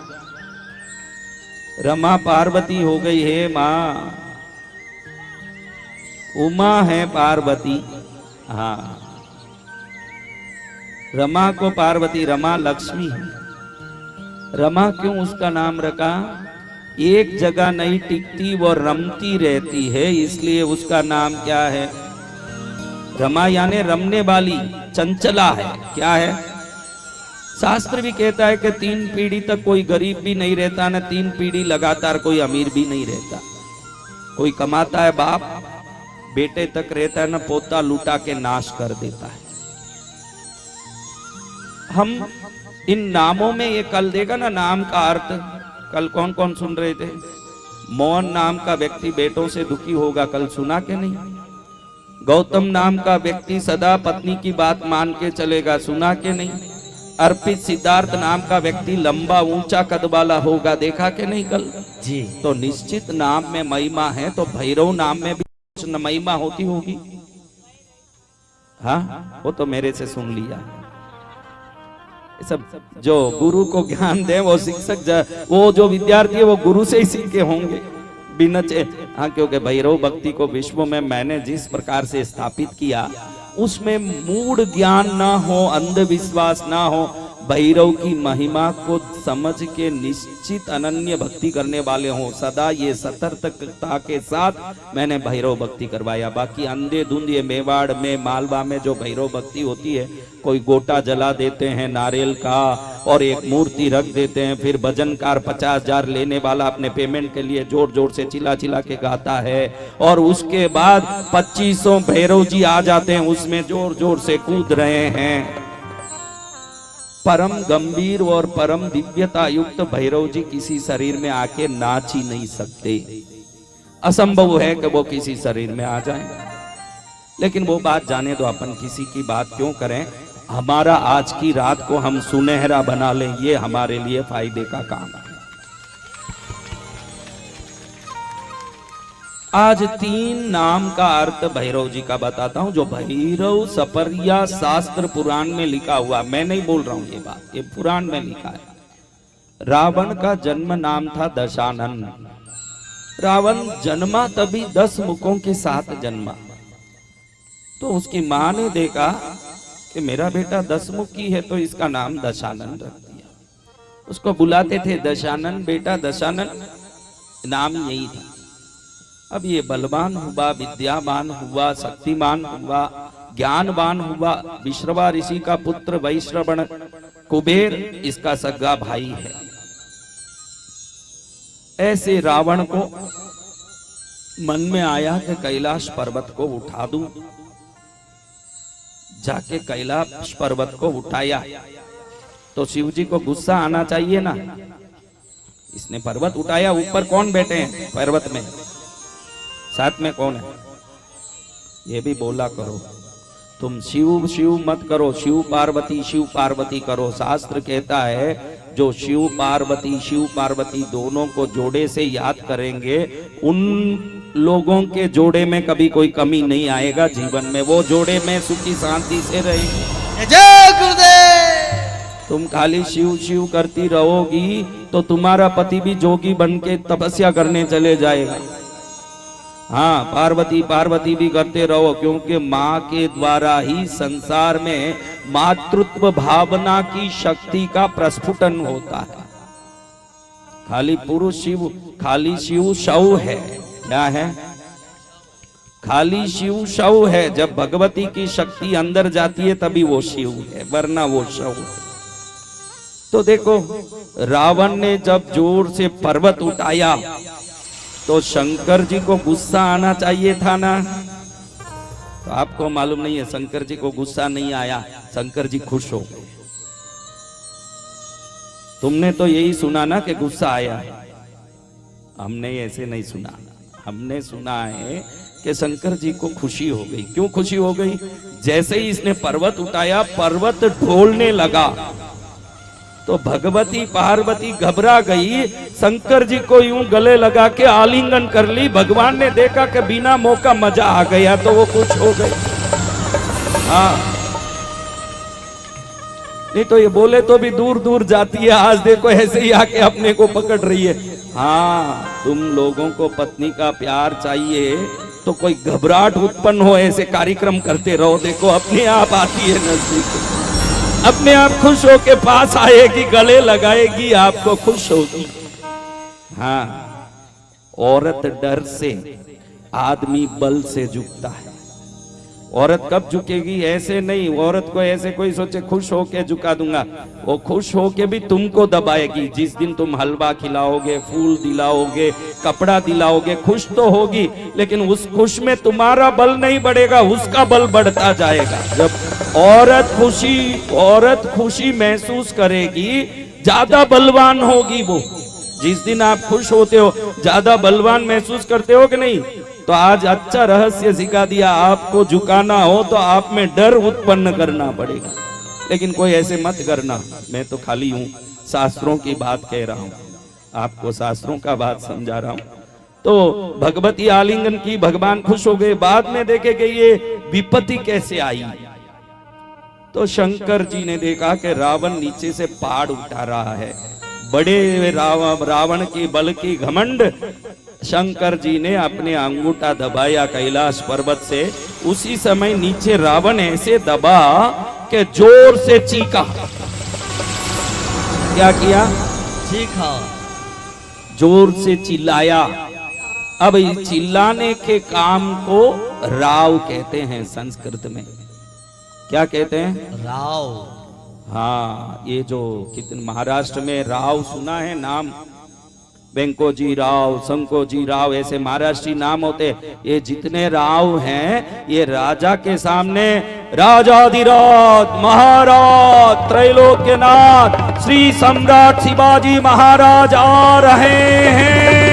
रमा पार्वती हो गई। हे माँ उमा है पार्वती। हाँ रमा को पार्वती, रमा लक्ष्मी है। रमा क्यों उसका नाम रखा? एक जगह नहीं टिकती, वो रमती रहती है, इसलिए उसका नाम क्या है? रमा यानी रमने वाली, चंचला है। क्या है? शास्त्र भी कहता है कि 3 पीढ़ी तक कोई गरीब भी नहीं रहता, न 3 पीढ़ी लगातार कोई अमीर भी नहीं रहता। कोई कमाता है बाप बेटे तक रहता है, न पोता लूटा के नाश कर देता है। हम इन नामों में ये कल देगा ना नाम का अर्थ। कल कौन कौन सुन रहे थे? मोहन नाम का व्यक्ति बेटों से दुखी होगा, कल सुना के नहीं? गौतम नाम का व्यक्ति सदा पत्नी की बात मान के चलेगा, सुना के नहीं? अर्पित सिद्धार्थ नाम का व्यक्ति लंबा ऊंचा कद वाला होगा, देखा के नहीं कल? जी। तो निश्चित नाम में महिमा है, तो भैरव नाम में भी महिमा होती होगी। हाँ, वो तो मेरे से सुन लिया। ये सब जो गुरु को ज्ञान दे वो शिक्षक, वो जो विद्यार्थी है वो गुरु से ही सीखे होंगे बिना हाँ, क्योंकि भैरव भक्ति को विश्व में मैंने जिस प्रकार से स्थापित किया उसमें मूढ़ ज्ञान ना हो, अंधविश्वास ना हो, भैरव की महिमा को समझ के निश्चित अनन्य भक्ति करने वाले हों, सदा ये सतर्कता के साथ मैंने भैरव भक्ति करवाया। बाकी अंधे धुंध ये मेवाड़ में, मालवा में जो भैरव भक्ति होती है, कोई गोटा जला देते हैं नारियल का और एक मूर्ति रख देते हैं, फिर भजनकार 50,000 लेने वाला अपने पेमेंट के लिए जोर जोर से चिल्ला चिल्ला के गाता है और उसके बाद 2500 भैरव जी आ जाते हैं, उसमें जोर जोर से कूद रहे हैं। परम गंभीर और परम दिव्यता युक्त भैरव जी किसी शरीर में आके नाच ही नहीं सकते, असंभव है कि वो किसी शरीर में आ जाएं। लेकिन वो बात जाने दो, अपन किसी की बात क्यों करें, हमारा आज की रात को हम सुनहरा बना लें, ये हमारे लिए फायदे का काम है। आज 3 नाम का अर्थ भैरव जी का बताता हूं, जो भैरव सपर्या शास्त्र पुराण में लिखा हुआ, मैं नहीं बोल रहा हूं ये बात, ये पुराण में लिखा है। रावण का जन्म नाम था दशानन। रावण जन्मा तभी 10 मुखों के साथ जन्मा, तो उसकी मां ने देखा कि मेरा बेटा 10 मुख की है, तो इसका नाम दशानन रख दिया। उसको बुलाते थे दशानन, बेटा दशानन, नाम यही था। अब ये बलवान हुआ, विद्यावान हुआ, शक्तिमान हुआ, ज्ञानवान हुआ, विश्रवा ऋषि का पुत्र वैश्रवण, कुबेर इसका सगा भाई है। ऐसे रावण को मन में आया कि कैलाश पर्वत को उठा दूं। जाके कैलाश पर्वत को उठाया तो शिव जी को गुस्सा आना चाहिए ना, इसने पर्वत उठाया, ऊपर कौन बैठे हैं पर्वत में, साथ में कौन है, ये भी बोला करो। तुम शिव शिव मत करो, शिव पार्वती करो। शास्त्र कहता है जो शिव पार्वती दोनों को जोड़े से याद करेंगे, उन लोगों के जोड़े में कभी कोई कमी नहीं आएगा जीवन में, वो जोड़े में सुखी शांति से रहेंगे। जय गुरुदेव। तुम खाली शिव शिव करती रहोगी तो तुम्हारा पति भी जोगी बन के तपस्या करने चले जाएगा। हाँ, पार्वती भी करते रहो, क्योंकि माँ के द्वारा ही संसार में मातृत्व भावना की शक्ति का प्रस्फुटन होता है। खाली पुरुष शिव, खाली शिव शव है, क्या है, खाली शिव शव है। जब भगवती की शक्ति अंदर जाती है तभी वो शिव है, वरना वो शव है। तो देखो, रावण ने जब जोर से पर्वत उठाया तो शंकर जी को गुस्सा आना चाहिए था ना, तो आपको मालूम नहीं है, शंकर जी को गुस्सा नहीं आया, शंकर जी खुश हो गए। तुमने तो यही सुना ना कि गुस्सा आया, हमने ऐसे नहीं सुना। हमने सुना है कि शंकर जी को खुशी हो गई। क्यों खुशी हो गई? जैसे ही इसने पर्वत उठाया, पर्वत ढोलने लगा तो भगवती पार्वती घबरा गई, शंकर जी को यूं गले लगा के आलिंगन कर ली। भगवान ने देखा कि बिना मौका मजा आ गया तो वो कुछ हो गई। हाँ, नहीं तो ये बोले तो भी दूर दूर जाती है, आज देखो ऐसे ही आके अपने को पकड़ रही है। हाँ, तुम लोगों को पत्नी का प्यार चाहिए तो कोई घबराहट उत्पन्न हो, ऐसे कार्यक्रम करते रहो, देखो अपने आप आती है नजदीक, अपने आप खुश होके पास आएगी, गले लगाएगी, आपको खुश होगी। हाँ, औरत डर से, आदमी बल से झुकता है। औरत कब झुकेगी? ऐसे नहीं, औरत को ऐसे कोई सोचे खुश होके झुका दूंगा, वो खुश होके भी तुमको दबाएगी। जिस दिन तुम हलवा खिलाओगे, फूल दिलाओगे, कपड़ा दिलाओगे, खुश तो होगी, लेकिन उस खुश में तुम्हारा बल नहीं बढ़ेगा, उसका बल बढ़ता जाएगा। जब औरत खुशी महसूस करेगी, ज्यादा बलवान होगी वो। जिस दिन आप खुश होते हो, ज्यादा बलवान महसूस करते हो कि नहीं? तो आज अच्छा रहस्य सिखा दिया, आपको झुकाना हो तो आप में डर उत्पन्न करना पड़ेगा। लेकिन कोई ऐसे मत करना, मैं तो खाली हूं, शास्त्रों की बात कह रहा हूं, आपको शास्त्रों का बात समझा रहा हूं। तो भगवती आलिंगन की, भगवान खुश हो गए। बाद में देखे कि ये विपत्ति कैसे आई, तो शंकर जी ने देखा कि रावण नीचे से पहाड़ उठा रहा है, बड़े रावण की बल की घमंड। शंकर जी ने अपने अंगूठा दबाया कैलाश पर्वत से, उसी समय नीचे रावण ऐसे दबा कि जोर से चीखा। क्या किया? चीखा, जोर से चिल्लाया। अब इस चिल्लाने के काम को राव कहते हैं संस्कृत में। क्या कहते हैं? राव। हाँ, ये जो कितने महाराष्ट्र में राव सुना है नाम, वेंकोजी राव, संकोजी राव, ऐसे महाराष्ट्री नाम होते। ये जितने राव हैं ये राजा के सामने राजाधिराज महाराज त्रैलोक्यनाथ श्री सम्राट शिवाजी महाराज आ रहे हैं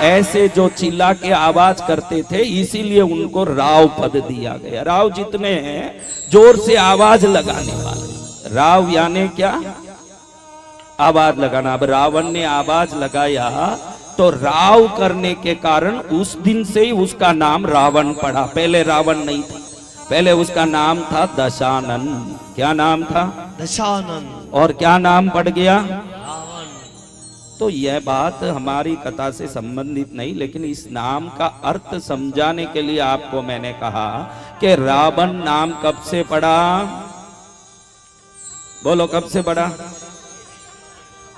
ऐसे जो चिल्ला के आवाज करते थे, इसीलिए उनको राव पद दिया गया। राव जितने हैं जोर से आवाज लगाने वाले, राव यानी क्या? आवाज लगाना। अब रावण ने आवाज लगाया तो राव करने के कारण उस दिन से ही उसका नाम रावण पड़ा। पहले रावण नहीं था, पहले उसका नाम था दशानन। क्या नाम था? दशानन। और क्या नाम पड़ गया? रावण। तो यह बात हमारी कथा से संबंधित नहीं, लेकिन इस नाम का अर्थ समझाने के लिए आपको मैंने कहा कि रावण नाम कब से पड़ा? बोलो कब से पड़ा?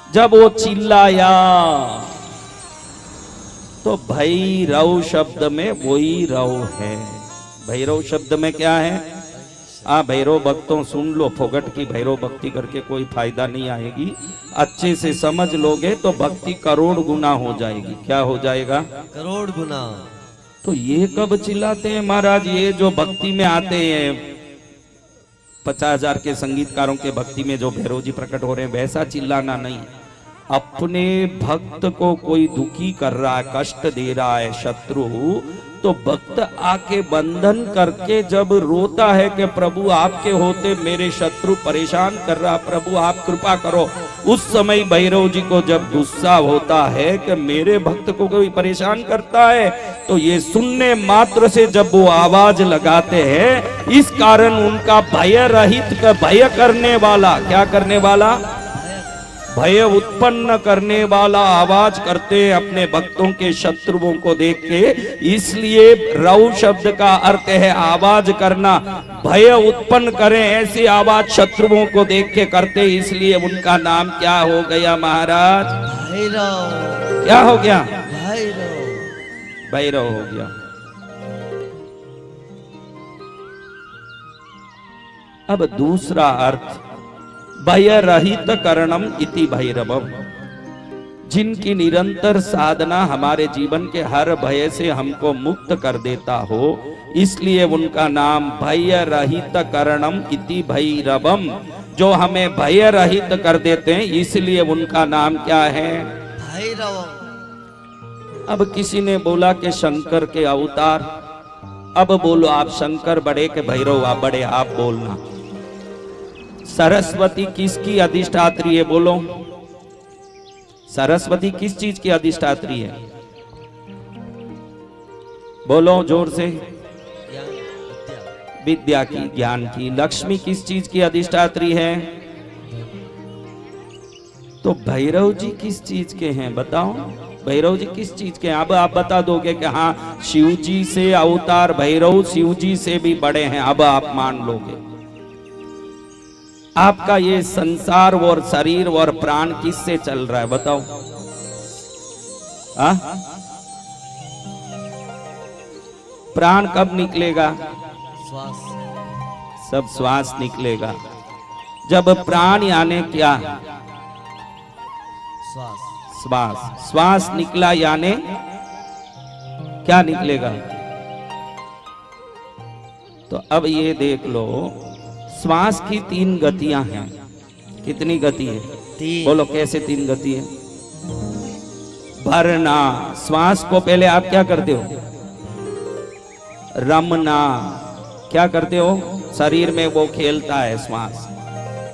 जब वो चिल्लाया तो भैरव शब्द में वही रव है। भैरव शब्द में क्या है? भैरव भक्तों सुन लो, फोगट की भैरव भक्ति करके कोई फायदा नहीं आएगी। अच्छे से समझ लोगे तो भक्ति करोड़ गुना हो जाएगी। क्या हो जाएगा? करोड़ गुना। तो ये कब चिल्लाते हैं महाराज? ये जो भक्ति में आते हैं 50,000 के संगीतकारों के भक्ति में जो भैरव जी प्रकट हो रहे हैं, वैसा चिल्लाना नहीं। अपने भक्त को कोई दुखी कर रहा है, कष्ट दे रहा है शत्रु, तो भक्त आके बंधन करके जब रोता है कि प्रभु आपके होते मेरे शत्रु परेशान कर रहा, प्रभु आप कृपा करो, उस समय भैरव जी को जब गुस्सा होता है कि मेरे भक्त को कोई परेशान करता है, तो ये सुनने मात्र से जब वो आवाज लगाते हैं, इस कारण उनका भय रहित भय करने वाला, क्या करने वाला? भय उत्पन्न करने वाला आवाज करते हैं अपने भक्तों के शत्रुओं को देख के। इसलिए रव शब्द का अर्थ है आवाज करना। भय उत्पन्न करें ऐसी आवाज शत्रुओं को देख के करते, इसलिए उनका नाम क्या हो गया महाराज? भैरव। क्या हो गया? भैरव। भैरव हो गया। अब दूसरा अर्थ, भय रहित करणम इति भैरवम। जिनकी निरंतर साधना हमारे जीवन के हर भय से हमको मुक्त कर देता हो, इसलिए उनका नाम भय रहित करणम इति भैरवम। जो हमें भय रहित कर देते हैं, इसलिए उनका नाम क्या है? भैरव। अब किसी ने बोला कि शंकर के अवतार, अब बोलो आप शंकर बड़े के भैरव आप बड़े? आप बोलना। सरस्वती किसकी अधिष्ठात्री है? बोलो। सरस्वती किस चीज की अधिष्ठात्री है? बोलो जोर से। विद्या की, ज्ञान की। लक्ष्मी किस चीज की अधिष्ठात्री है? तो भैरव जी किस चीज के हैं बताओ? भैरव जी किस चीज के हैं? अब आप बता दोगे कि हाँ शिव जी से अवतार भैरव शिव जी से भी बड़े हैं, अब आप मान लोगे। आपका ये संसार और शरीर और प्राण किससे चल रहा है बताओ? प्राण कब निकलेगा? श्वास। सब श्वास निकलेगा। जब प्राण यानी क्या? श्वास। श्वास। श्वास निकला यानी क्या निकलेगा? तो अब ये देख लो, श्वास की 3 गतियां हैं। कितनी गति है? 3। बोलो कैसे 3 गति है? भरना, श्वास को पहले आप क्या करते हो? रमना, क्या करते हो? शरीर में वो खेलता है श्वास।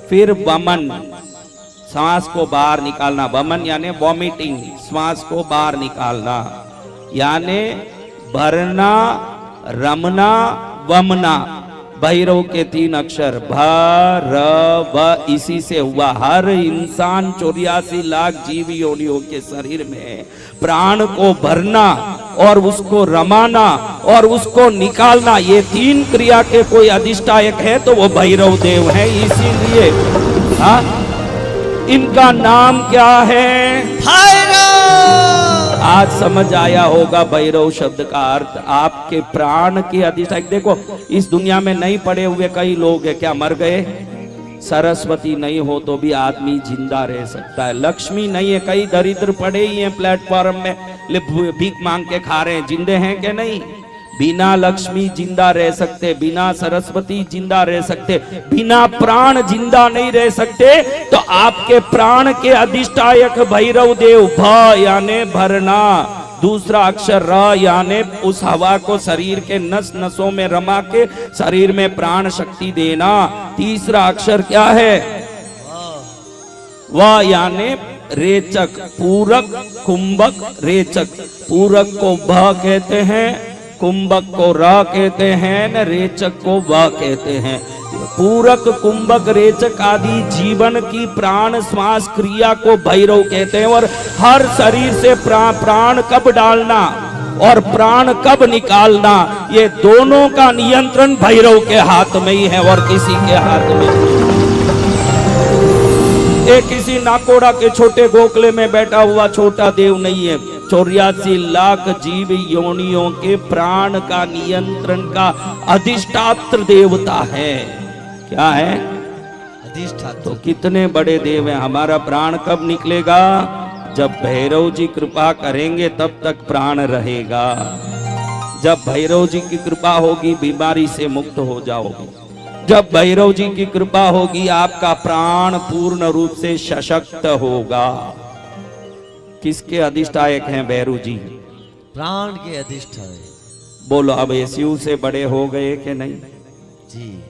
फिर वमन, श्वास को बाहर निकालना। वमन यानी वॉमिटिंग, श्वास को बाहर निकालना। यानी भरना, रमना वमना, भैरव के 3 अक्षर भ र व, इसी से हुआ। हर इंसान 84 लाख जीव योनियों के शरीर में प्राण को भरना और उसको रमाना और उसको निकालना, ये 3 क्रिया के कोई अधिष्ठायक है तो वो भैरव देव है। इसीलिए हाँ, इनका नाम क्या है? भैरव। आज समझ आया होगा भैरव शब्द का अर्थ, आपके प्राण के अधिष्ठायक। देखो इस दुनिया में नहीं पड़े हुए कई लोग हैं, क्या मर गए? सरस्वती नहीं हो तो भी आदमी जिंदा रह सकता है। लक्ष्मी नहीं है, कई दरिद्र पड़े ही हैं प्लेटफॉर्म में, भीख मांग के खा रहे हैं, जिंदे हैं क्या? नहीं। बिना लक्ष्मी जिंदा रह सकते, बिना सरस्वती जिंदा रह सकते, बिना प्राण जिंदा नहीं रह सकते। तो आपके प्राण के अधिष्ठायक भैरव देव, भ यानी भरना, दूसरा अक्षर र यानी उस हवा को शरीर के नस नसों में रमा के शरीर में प्राण शक्ति देना। तीसरा अक्षर क्या है? व यानी रेचक, पूरक, कुंभक, रेचक। पूरक को भ कहते हैं, कुंभक को र कहते हैं, न रेचक को व कहते हैं। पूरक, कुंभक, रेचक आदि जीवन की प्राण श्वास क्रिया को भैरव कहते हैं। और हर शरीर से प्राण कब डालना और प्राण कब निकालना, ये दोनों का नियंत्रण भैरव के हाथ में ही है और किसी के हाथ में नहीं। ये किसी नाकोड़ा के छोटे गोखले में बैठा हुआ छोटा देव नहीं है। 84 लाख जीव योनियों के प्राण का नियंत्रण का अधिष्ठात्र देवता है। क्या है? अधिष्ठात्र। तो कितने बड़े देव हैं। हमारा प्राण कब निकलेगा? जब भैरव जी कृपा करेंगे तब तक प्राण रहेगा। जब भैरव जी की कृपा होगी बीमारी से मुक्त हो जाओगे। जब भैरव जी की कृपा होगी आपका प्राण पूर्ण रूप से सशक्त होगा। किसके अधिष्ठायक हैं भैरव जी? प्राण के अधिष्ठायक। बोलो अब ये शिव से बड़े हो गए कि नहीं? जी।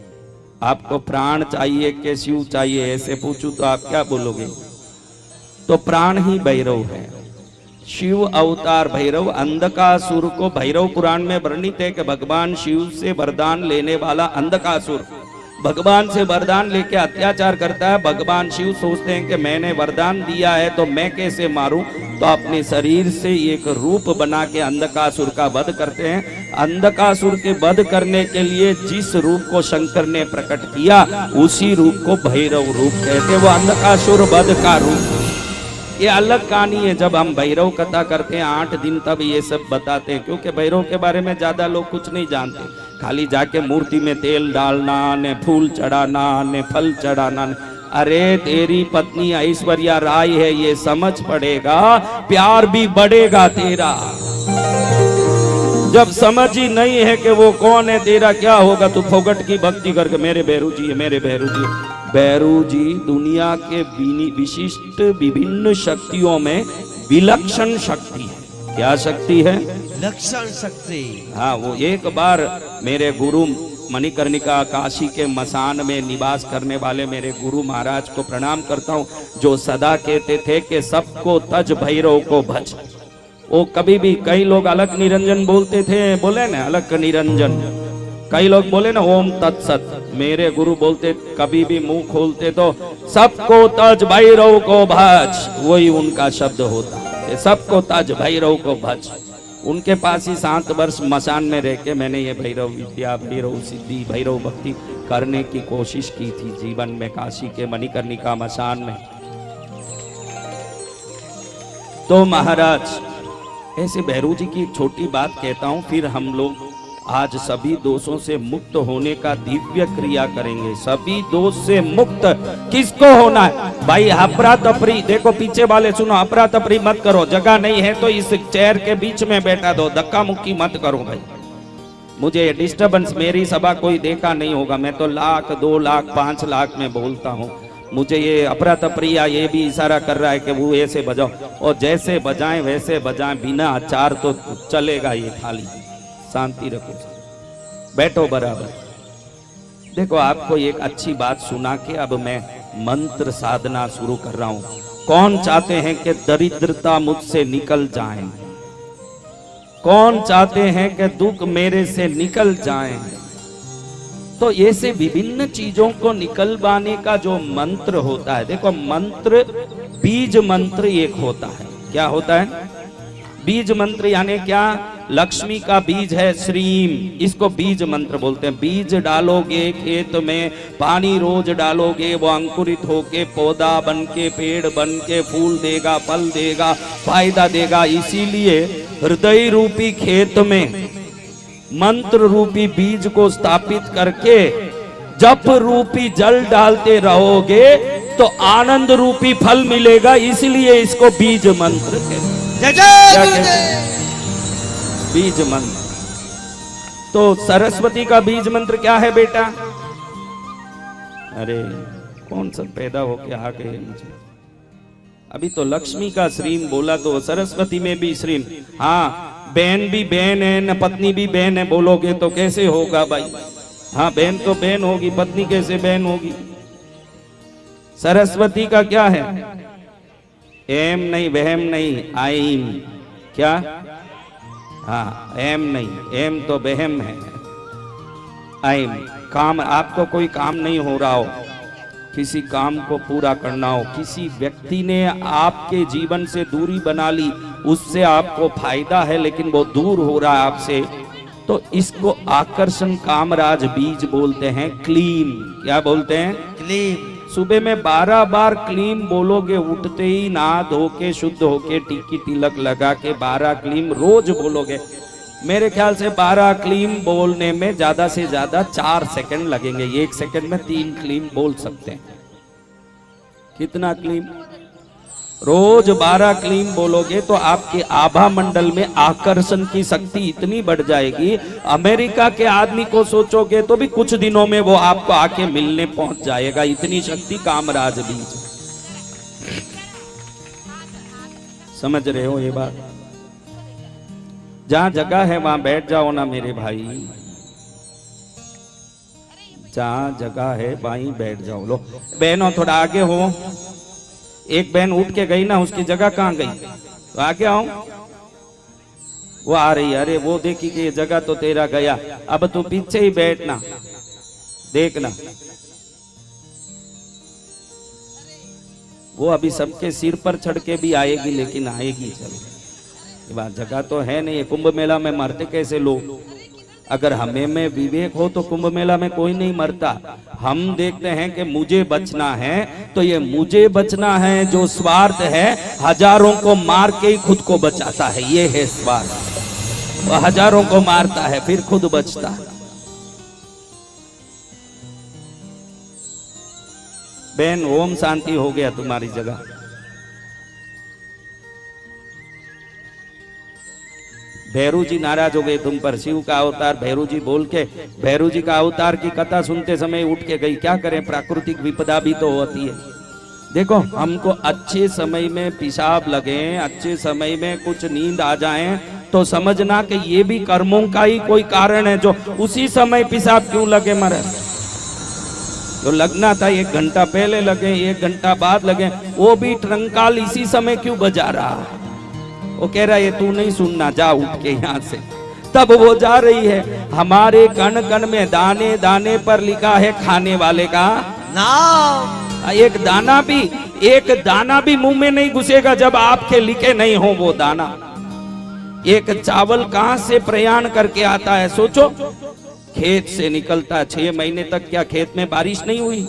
आपको प्राण चाहिए कि शिव चाहिए, ऐसे पूछूं तो आप क्या बोलोगे? तो प्राण ही भैरव है। शिव अवतार भैरव, अंधकासुर को भैरव पुराण में वर्णित है कि भगवान शिव से वरदान लेने वाला अंधकासुर भगवान से वरदान लेके अत्याचार करता है। भगवान शिव सोचते हैं कि मैंने वरदान दिया है तो मैं कैसे मारूं, तो अपने शरीर से एक रूप बना के अंधकासुर का वध करते हैं। अंधकासुर के वध करने के लिए जिस रूप को शंकर ने प्रकट किया उसी रूप को भैरव रूप कहते हैं। वो अंधकासुर वध का रूप। ये अलग कहानी है। जब हम भैरव कथा करते हैं 8 दिन तब ये सब बताते हैं, क्योंकि भैरव के बारे में ज्यादा लोग कुछ नहीं जानते। खाली जाके मूर्ति में तेल डालना, ने फूल चढ़ाना, ने फल चढ़ाना। अरे तेरी पत्नी ऐश्वर्या राय है, ये समझ पड़ेगा, प्यार भी बढ़ेगा तेरा। जब समझ ही नहीं है कि वो कौन है, तेरा क्या होगा? तू फोगट की भक्ति करके मेरे भैरू जी है, मेरे भैरू जी। भैरू जी दुनिया के विशिष्ट विभिन्न शक्तियों में विलक्षण शक्ति है। क्या शक्ति है? लक्षण शक्ति। हाँ, वो एक बार मेरे गुरु मणिकर्णिका काशी के मसान में निवास करने वाले मेरे गुरु महाराज को प्रणाम करता हूँ, जो सदा कहते थे कि सबको तज भैरव को भज। वो कभी भी, कई लोग अलग निरंजन बोलते थे, बोले ना अलग निरंजन, कई लोग बोले ना ओम तत्सत। मेरे गुरु बोलते कभी भी मुंह खोलते तो सबको तज भैरव को भज, वही उनका शब्द होता है, सबको तज भैरव को भज। उनके पास ही 7 वर्ष मसान में रह के मैंने ये भैरव विद्या, भैरव सिद्धि, भैरव भक्ति करने की कोशिश की थी जीवन में, काशी के मणिकर्णिका मसान में। तो महाराज ऐसे भैरव जी की एक छोटी बात कहता हूं, फिर हम लोग आज सभी दोषों से मुक्त होने का दिव्य क्रिया करेंगे। सभी दोष से मुक्त किसको होना है भाई? अफरा तफरी, देखो पीछे वाले सुनो, अफरा तफरी मत करो। जगह नहीं है तो इस चेयर के बीच में बैठा दो, धक्का मुक्की मत करो भाई। मुझे डिस्टर्बेंस, मेरी सभा कोई देखा नहीं होगा, मैं तो 1 लाख 2 लाख 5 लाख में बोलता हूँ। मुझे ये अफरा तफरी या ये भी इशारा कर रहा है कि वो ऐसे बजाओ, और जैसे बजाएं वैसे बजाएं, बिना आचार तो चलेगा ये खाली। शांति रखो, बैठो बराबर। देखो आपको एक अच्छी बात सुना के अब मैं मंत्र साधना शुरू कर रहा हूं। कौन चाहते हैं कि दरिद्रता मुझसे निकल जाए? कौन चाहते हैं कि दुख मेरे से निकल जाएं। तो ऐसे विभिन्न चीजों को निकलवाने का जो मंत्र होता है, देखो मंत्र, बीज मंत्र एक होता है। क्या होता है? बीज मंत्र यानी क्या? लक्ष्मी का बीज है श्रीम, इसको बीज मंत्र बोलते हैं। बीज डालोगे खेत में, पानी रोज डालोगे, वो अंकुरित होके पौधा बन के, पेड़ बन के, फूल देगा, फल देगा, फायदा देगा। इसीलिए हृदय रूपी खेत में मंत्र रूपी बीज को स्थापित करके जप रूपी जल डालते रहोगे तो आनंद रूपी फल मिलेगा। इसलिए इसको बीज मंत्र कहते हैं। जय जय क्या गुरुदेव। कहते हैं? बीज मंत्र। तो सरस्वती का बीज मंत्र क्या है बेटा? अरे कौन सा पैदा होके आ गए मुझे? अभी तो लक्ष्मी का श्रीम बोला, तो सरस्वती में भी श्रीम। हाँ, बहन भी बहन है न पत्नी भी बहन है बोलोगे तो कैसे होगा भाई? हाँ, बहन तो बहन होगी, पत्नी कैसे बहन होगी? सरस्वती का क्या है? एम नहीं, वहम नहीं, आइम। क्या? हाँ, एम नहीं, एम तो बहम है। आइम, काम, आपको कोई काम नहीं हो रहा हो, किसी काम को पूरा करना हो, किसी व्यक्ति ने आपके जीवन से दूरी बना ली, उससे आपको फायदा है लेकिन वो दूर हो रहा है आपसे, तो इसको आकर्षण कामराज बीज बोलते हैं। क्लीम, क्या बोलते हैं? क्लीम। सुबह में 12 बार क्लीम बोलोगे, उठते ही नहा धो के शुद्ध होके टिक्की तिलक लगा के 12 क्लीम रोज बोलोगे। मेरे ख्याल से 12 क्लीम बोलने में ज्यादा से ज्यादा 4 सेकंड लगेंगे। 1 सेकंड में 3 क्लीम बोल सकते हैं। कितना क्लीम? रोज 12 क्लीम बोलोगे तो आपके आभा मंडल में आकर्षण की शक्ति इतनी बढ़ जाएगी, अमेरिका के आदमी को सोचोगे तो भी कुछ दिनों में वो आपको आके मिलने पहुंच जाएगा। इतनी शक्ति कामराज बीज। समझ रहे हो ये बात? जहां जगह है वहां बैठ जाओ ना मेरे भाई, जहां जगह है वहीं बैठ जाओ। लो बहनों थोड़ा आगे हो। एक बहन उठ के गई ना, उसकी जगह कहाँ गई? तो आगे आओ। वो आ रही है। अरे वो देखी कि ये जगह तो तेरा गया, अब तू पीछे ही बैठना, देखना। वो अभी सबके सिर पर चढ़ के भी आएगी, लेकिन आएगी। चलो, ये बात जगह तो है नहीं। कुंभ मेला में मरते कैसे लोग? अगर हमें में विवेक हो तो कुंभ मेला में कोई नहीं मरता। हम देखते हैं कि मुझे बचना है, तो ये मुझे बचना है जो स्वार्थ है, हजारों को मार के ही खुद को बचाता है। ये है स्वार्थ। वो हजारों को मारता है फिर खुद बचता है। बहन ओम शांति हो गया तुम्हारी जगह। भैरू जी नाराज हो गए तुम पर। शिव का अवतार भैरू जी बोल के, भैरू जी का अवतार की कथा सुनते समय उठ के गई। क्या करें, प्राकृतिक विपदा भी तो होती है। देखो, हमको अच्छे समय में पेशाब लगे, अच्छे समय में कुछ नींद आ जाए, तो समझना कि ये भी कर्मों का ही कोई कारण है। जो उसी समय पेशाब क्यों लगे मरे? जो लगना था 1 घंटा पहले लगे, 1 घंटा बाद लगे, वो भी ट्रंकाल इसी समय क्यों बजा रहा है? वो कह रहा है ये तू नहीं सुनना, जा उठ के यहाँ से। तब वो जा रही है। हमारे कण कण में दाने दाने पर लिखा है खाने वाले का नाम। एक दाना भी मुंह में नहीं घुसेगा जब आपके लिखे नहीं हो वो दाना। एक चावल कहां से प्रयाण करके आता है? सोचो, खेत से निकलता। 6 महीने तक क्या खेत में बारिश नहीं हुई,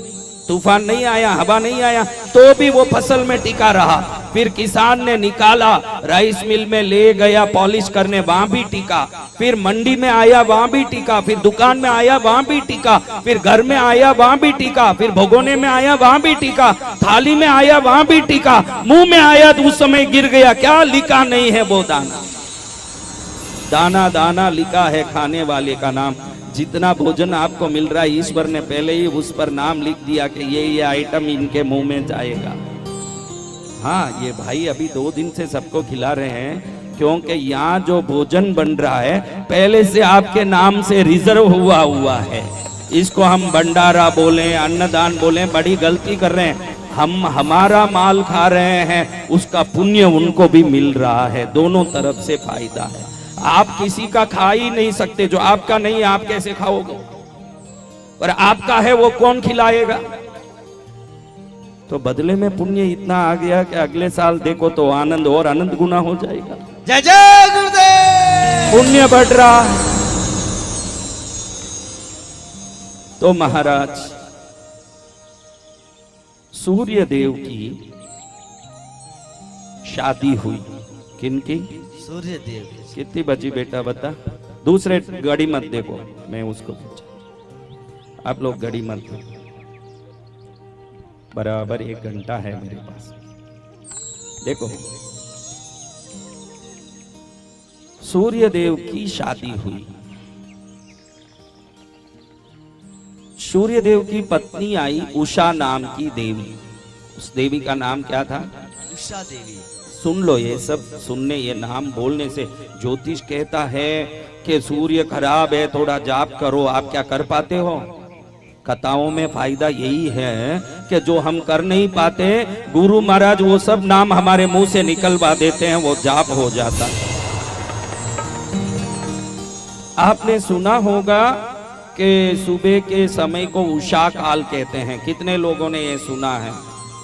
तूफान नहीं आया, हवा नहीं आया, तो भी वो फसल में टिका रहा। फिर किसान ने निकाला, राइस मिल में ले गया पॉलिश करने, वहां भी टिका। फिर मंडी में आया, वहां भी टिका। फिर दुकान में आया, वहां भी टिका। फिर घर में आया, वहां भी टिका। फिर भगोने में आया, वहां भी टिका। थाली में आया, वहां भी टिका। मुंह में आया तो उस समय गिर गया। क्या लिखा नहीं है वो दाना? दाना दाना लिखा है खाने वाले का नाम। जितना भोजन आपको मिल रहा है, ईश्वर ने पहले ही उस पर नाम लिख दिया कि ये आइटम इनके मुंह में जाएगा। हाँ, ये भाई अभी 2 दिन से सबको खिला रहे हैं, क्योंकि यहाँ जो भोजन बन रहा है पहले से आपके नाम से रिजर्व हुआ है। इसको हम भंडारा बोले, अन्नदान बोले, बड़ी गलती कर रहे हैं। हम हमारा माल खा रहे हैं, उसका पुण्य उनको भी मिल रहा है। दोनों तरफ से फायदा है। आप किसी का खा ही नहीं सकते, जो आपका नहीं है आप कैसे खाओगे? पर आपका है वो कौन खिलाएगा? तो बदले में पुण्य इतना आ गया कि अगले साल देखो तो आनंद और अनंत गुना हो जाएगा। जय जय गुरुदेव। पुण्य बढ़ रहा है। तो महाराज सूर्य देव की शादी हुई। किनकी? सूर्य देव। कितनी बजी बेटा बता? दूसरे घड़ी मत देखो, मैं उसको पूछा। आप लोग घड़ी मत देखो, बराबर 1 घंटा है मेरे पास। देखो, सूर्य देव की शादी हुई। सूर्य देव की पत्नी आई उषा नाम की देवी। उस देवी का नाम क्या था? उषा देवी। सुन लो, ये सब सुनने, ये नाम बोलने से ज्योतिष कहता है कि सूर्य खराब है, थोड़ा जाप करो। आप क्या कर पाते हो? कथाओं में फायदा यही है कि जो हम कर नहीं पाते, गुरु महाराज वो सब नाम हमारे मुंह से निकलवा देते हैं, वो जाप हो जाता है। आपने सुना होगा कि सुबह के समय को उषा काल कहते हैं। कितने लोगों ने ये सुना है?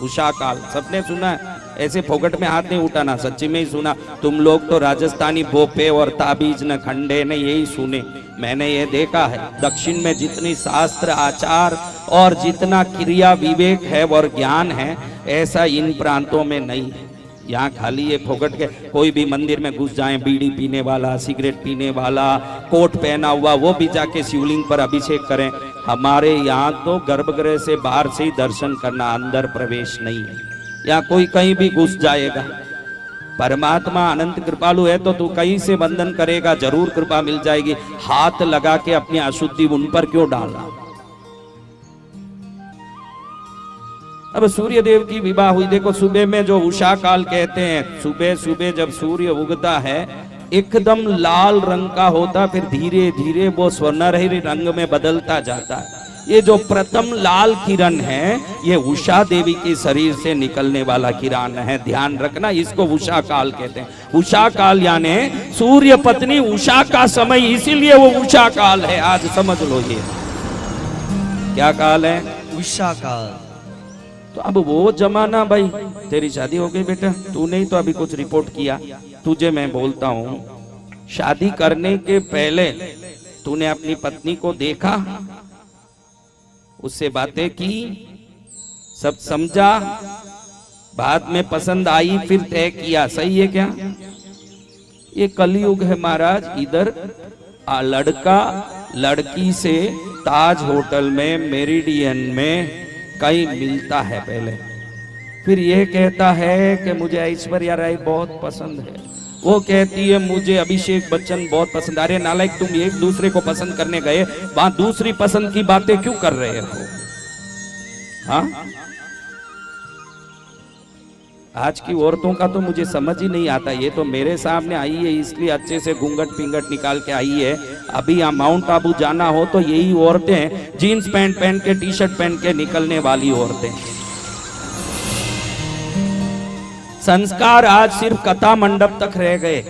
उषा काल सबने सुना है? ऐसे फोकट में हाथ नहीं उठाना, सच्ची में ही सुना। तुम लोग तो राजस्थानी भोपे और ताबीज न खंडे ने यही सुने। मैंने ये देखा है, दक्षिण में जितनी शास्त्र आचार और जितना क्रिया विवेक है और ज्ञान है, ऐसा इन प्रांतों में नहीं है। यहाँ खाली ये फोकट के कोई भी मंदिर में घुस जाए, बीड़ी पीने वाला, सिगरेट पीने वाला, कोट पहना हुआ, वो भी जाके शिवलिंग पर अभिषेक करें। हमारे यहाँ तो गर्भगृह से बाहर से ही दर्शन करना, अंदर प्रवेश नहीं है। यहाँ कोई कहीं भी घुस जाएगा। परमात्मा अनंत कृपालु है तो तू कहीं से बंधन करेगा, जरूर कृपा मिल जाएगी। हाथ लगा के अपनी अशुद्धि उन पर क्यों डालना? अब सूर्य देव की विवाह हुई। देखो, सुबह में जो उषा काल कहते हैं, सुबह सुबह जब सूर्य उगता है एकदम लाल रंग का होता, फिर धीरे धीरे वो स्वर्णरही रंग में बदलता जाता है। ये जो प्रथम लाल किरण है, ये उषा देवी के शरीर से निकलने वाला किरण है। ध्यान रखना, इसको उषा काल कहते हैं। उषा काल यानी सूर्य पत्नी उषा का समय, इसीलिए वो उषा काल है। आज समझ लो, ये क्या काल है? उषा काल। तो अब वो जमाना, भाई तेरी शादी हो गई बेटा, तू नहीं तो अभी कुछ रिपोर्ट किया। तुझे मैं बोलता हूँ, शादी करने के पहले तूने अपनी पत्नी को देखा, उससे बातें की, सब समझा, बाद में पसंद आई, फिर तय किया। सही है क्या? ये कलयुग है महाराज। इधर लड़का लड़की से ताज होटल में, मेरिडियन में कहीं मिलता है पहले, फिर ये कहता है कि मुझे ऐश्वर्या राय बहुत पसंद है, वो कहती है मुझे अभिषेक बच्चन बहुत पसंद। अरे नालायक, तुम एक दूसरे को पसंद करने गए, वहां दूसरी पसंद की बातें क्यों कर रहे हो? हाँ, आज की औरतों का तो मुझे समझ ही नहीं आता। ये तो मेरे सामने आई है इसलिए अच्छे से घूंघट पिंगट निकाल के आई है। अभी यहाँ माउंट आबू जाना हो तो यही औरतें जीन्स पैंट पहन के, टी शर्ट पहन के निकलने वाली औरतें। संस्कार आज सिर्फ कथा मंडप तक रह गए।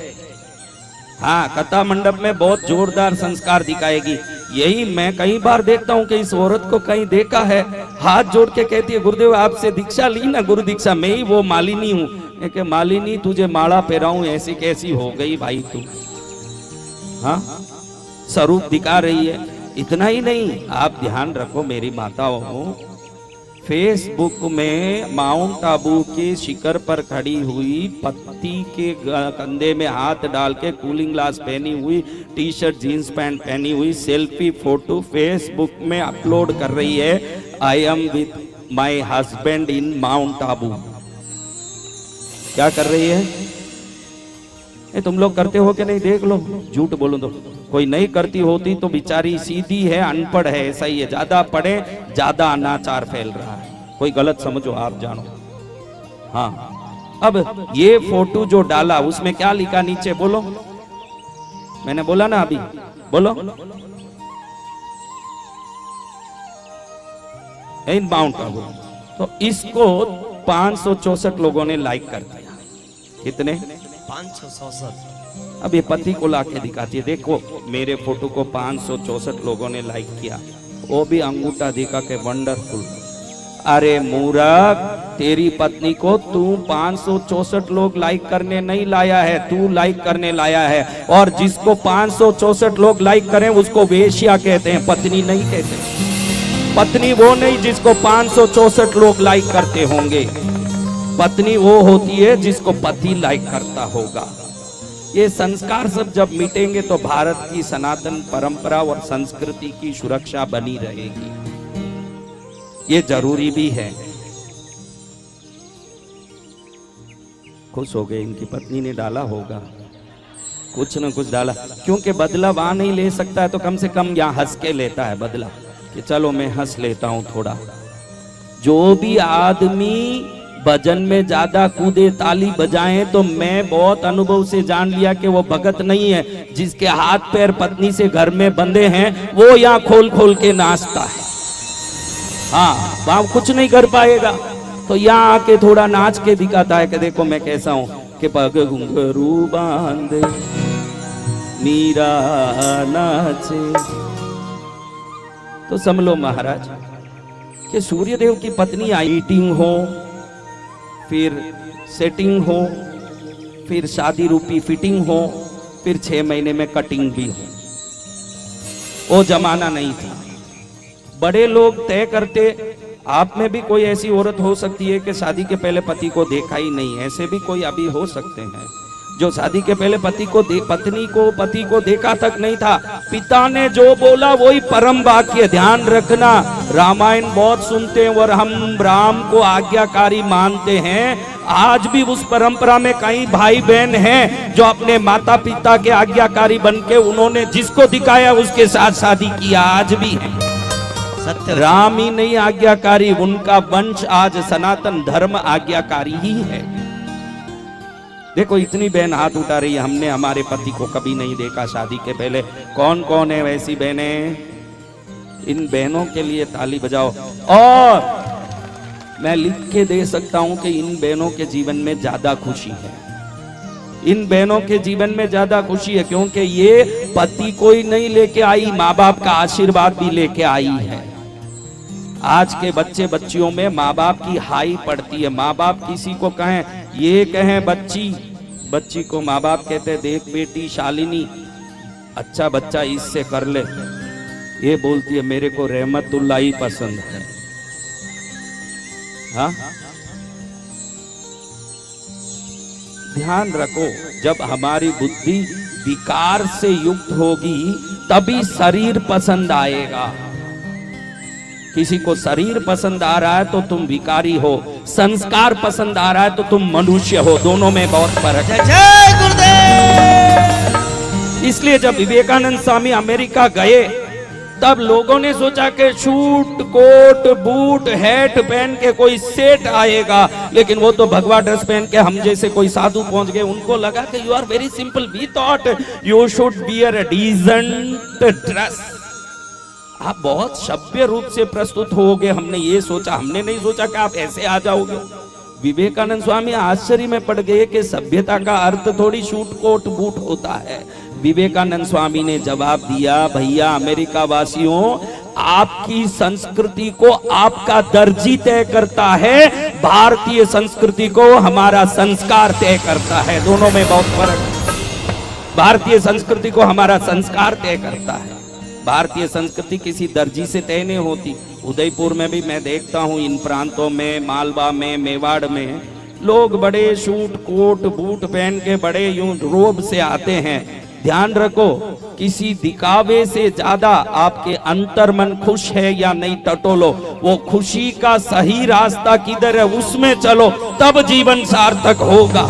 हाँ, कथा मंडप में बहुत जोरदार संस्कार दिखाएगी। यही मैं कई बार देखता हूँ कि इस औरत को कहीं देखा है, हाथ जोड़ के कहती है गुरुदेव आपसे दीक्षा ली ना, गुरु दीक्षा। मैं ही वो मालिनी हूँ। कि मालिनी तुझे माला पहराऊं, ऐसी कैसी हो गई भाई तू? हाँ, स्वरूप दिखा रही है। इतना ही नहीं, आप ध्यान रखो मेरी माताओं, फेसबुक में माउंट आबू के शिखर पर खड़ी हुई, पत्ती के कंधे में हाथ डाल के, कूलिंग ग्लास पहनी हुई, टी शर्ट जीन्स पैंट पहनी हुई, सेल्फी फोटो फेसबुक में अपलोड कर रही है, I am with my husband in mount Abu. क्या कर रही है? तुम लोग करते हो कि नहीं? देख लो, झूठ बोलो तो कोई नहीं करती होती तो बेचारी सीधी है, अनपढ़ है, ऐसा ही है। ज्यादा पढ़े ज्यादा अनाचार फैल रहा है। कोई गलत समझो, आप जानो। हाँ, अब ये फोटो जो डाला उसमें क्या लिखा नीचे बोलो? मैंने बोला ना अभी, बोलो। इन माउंट आबू। तो इसको 564 लोगों ने लाइक कर दिया। कितने? 564। अब ये पति को लाके दिखाती है, देखो मेरे फोटो को 564 लोगों ने लाइक किया, वो भी अंगूठा दिखा के वंडरफुल। अरे मूर्ख, तेरी पत्नी को तू 564 लोग लाइक करने नहीं लाया है, तू लाइक करने लाया है। और जिसको 564 लोग लाइक करें उसको वेश्या कहते हैं, पत्नी नहीं कहते। पत्नी वो नहीं जिसको 564 लोग लाइक करते होंगे, पत्नी वो होती है जिसको पति लाइक करता होगा। ये संस्कार सब जब मिटेंगे तो भारत की सनातन परंपरा और संस्कृति की सुरक्षा बनी रहेगी, ये जरूरी भी है। खुश हो गए, इनकी पत्नी ने डाला होगा, कुछ न कुछ डाला, क्योंकि बदला वहां नहीं ले सकता है तो कम से कम यहाँ हंस के लेता है बदला, कि चलो मैं हंस लेता हूं थोड़ा। जो भी आदमी भजन में ज्यादा कूदे ताली बजाएं तो मैं बहुत अनुभव से जान लिया कि वो भगत नहीं है। जिसके हाथ पैर पत्नी से घर में बंधे हैं वो यहाँ खोल खोल के नाचता है, हाँ वहां कुछ नहीं कर पाएगा, तो यहाँ आके थोड़ा नाच के दिखाता है कि देखो मैं कैसा हूं, कि पग घुंघरू बांधे मीरा नाचे। तो समझ लो महाराज कि सूर्यदेव की पत्नी ईटिंग हो, फिर सेटिंग हो, फिर शादी रूपी फिटिंग हो, फिर 6 महीने में कटिंग भी हो, वो जमाना नहीं था। बड़े लोग तय करते, आप में भी कोई ऐसी औरत हो सकती है कि शादी के पहले पति को देखा ही नहीं, ऐसे भी कोई अभी हो सकते हैं जो शादी के पहले पति को देखा तक नहीं था। पिता ने जो बोला वही परम वाक्य, ध्यान रखना। रामायण बहुत सुनते हैं और हम राम को आज्ञाकारी मानते हैं, आज भी उस परंपरा में कई भाई बहन हैं जो अपने माता पिता के आज्ञाकारी बनके उन्होंने जिसको दिखाया उसके साथ शादी किया, आज भी है। सत्य। राम ही नहीं आज्ञाकारी, उनका वंश आज सनातन धर्म आज्ञाकारी ही है। देखो इतनी बहन हाथ उठा रही है, हमने हमारे पति को कभी नहीं देखा शादी के पहले। कौन कौन है वैसी बहनें? इन बहनों के लिए ताली बजाओ। और मैं लिख के दे सकता हूं कि इन बहनों के जीवन में ज्यादा खुशी है, इन बहनों के जीवन में ज्यादा खुशी है, क्योंकि ये पति को ही नहीं लेके आई, माँ बाप का आशीर्वाद भी लेके आई है। आज के बच्चे बच्चियों में माँ बाप की हाई पड़ती है। माँ बाप किसी को कहें, ये कहें बच्ची को माँ बाप कहते देख बेटी शालिनी, अच्छा बच्चा इससे कर ले, ये बोलती है मेरे को रहमतुल्लाह ही पसंद है। हाँ, ध्यान रखो, जब हमारी बुद्धि विकार से युक्त होगी तभी शरीर पसंद आएगा। किसी को शरीर पसंद आ रहा है तो तुम विकारी हो, संस्कार पसंद आ रहा है तो तुम मनुष्य हो, दोनों में बहुत फर्क है। जय गुरुदेव। इसलिए जब विवेकानंद स्वामी अमेरिका गए तब लोगों ने सोचा कि शूट कोट बूट हैट पहन के कोई सेठ आएगा, लेकिन वो तो भगवा ड्रेस पहन के हम जैसे कोई साधु पहुंच गए। उनको लगा कि you are very simple, we thought you should wear a decent dress, आप बहुत सभ्य रूप से प्रस्तुत होगे, हमने ये सोचा, हमने नहीं सोचा कि आप ऐसे आ जाओगे। विवेकानंद स्वामी आश्चर्य में पड़ गए कि सभ्यता का अर्थ थोड़ी शूट कोट बूट होता है। विवेकानंद स्वामी ने जवाब दिया, भैया अमेरिका वासियों, आपकी संस्कृति को आपका दर्जी तय करता है, भारतीय संस्कृति को हमारा संस्कार तय करता है, दोनों में बहुत फर्क है। भारतीय संस्कृति को हमारा संस्कार तय करता है, भारतीय संस्कृति किसी दर्जी से तय नहीं होती। उदयपुर में भी मैं देखता हूँ, इन प्रांतों में, मालवा में, मेवाड़ में लोग बड़े शूट कोट बूट पहन के बड़े यूं रोब से आते हैं। ध्यान रखो, किसी दिखावे से ज्यादा आपके अंतर मन खुश है या नहीं टटोलो, वो खुशी का सही रास्ता किधर है उसमें चलो, तब जीवन सार्थक होगा।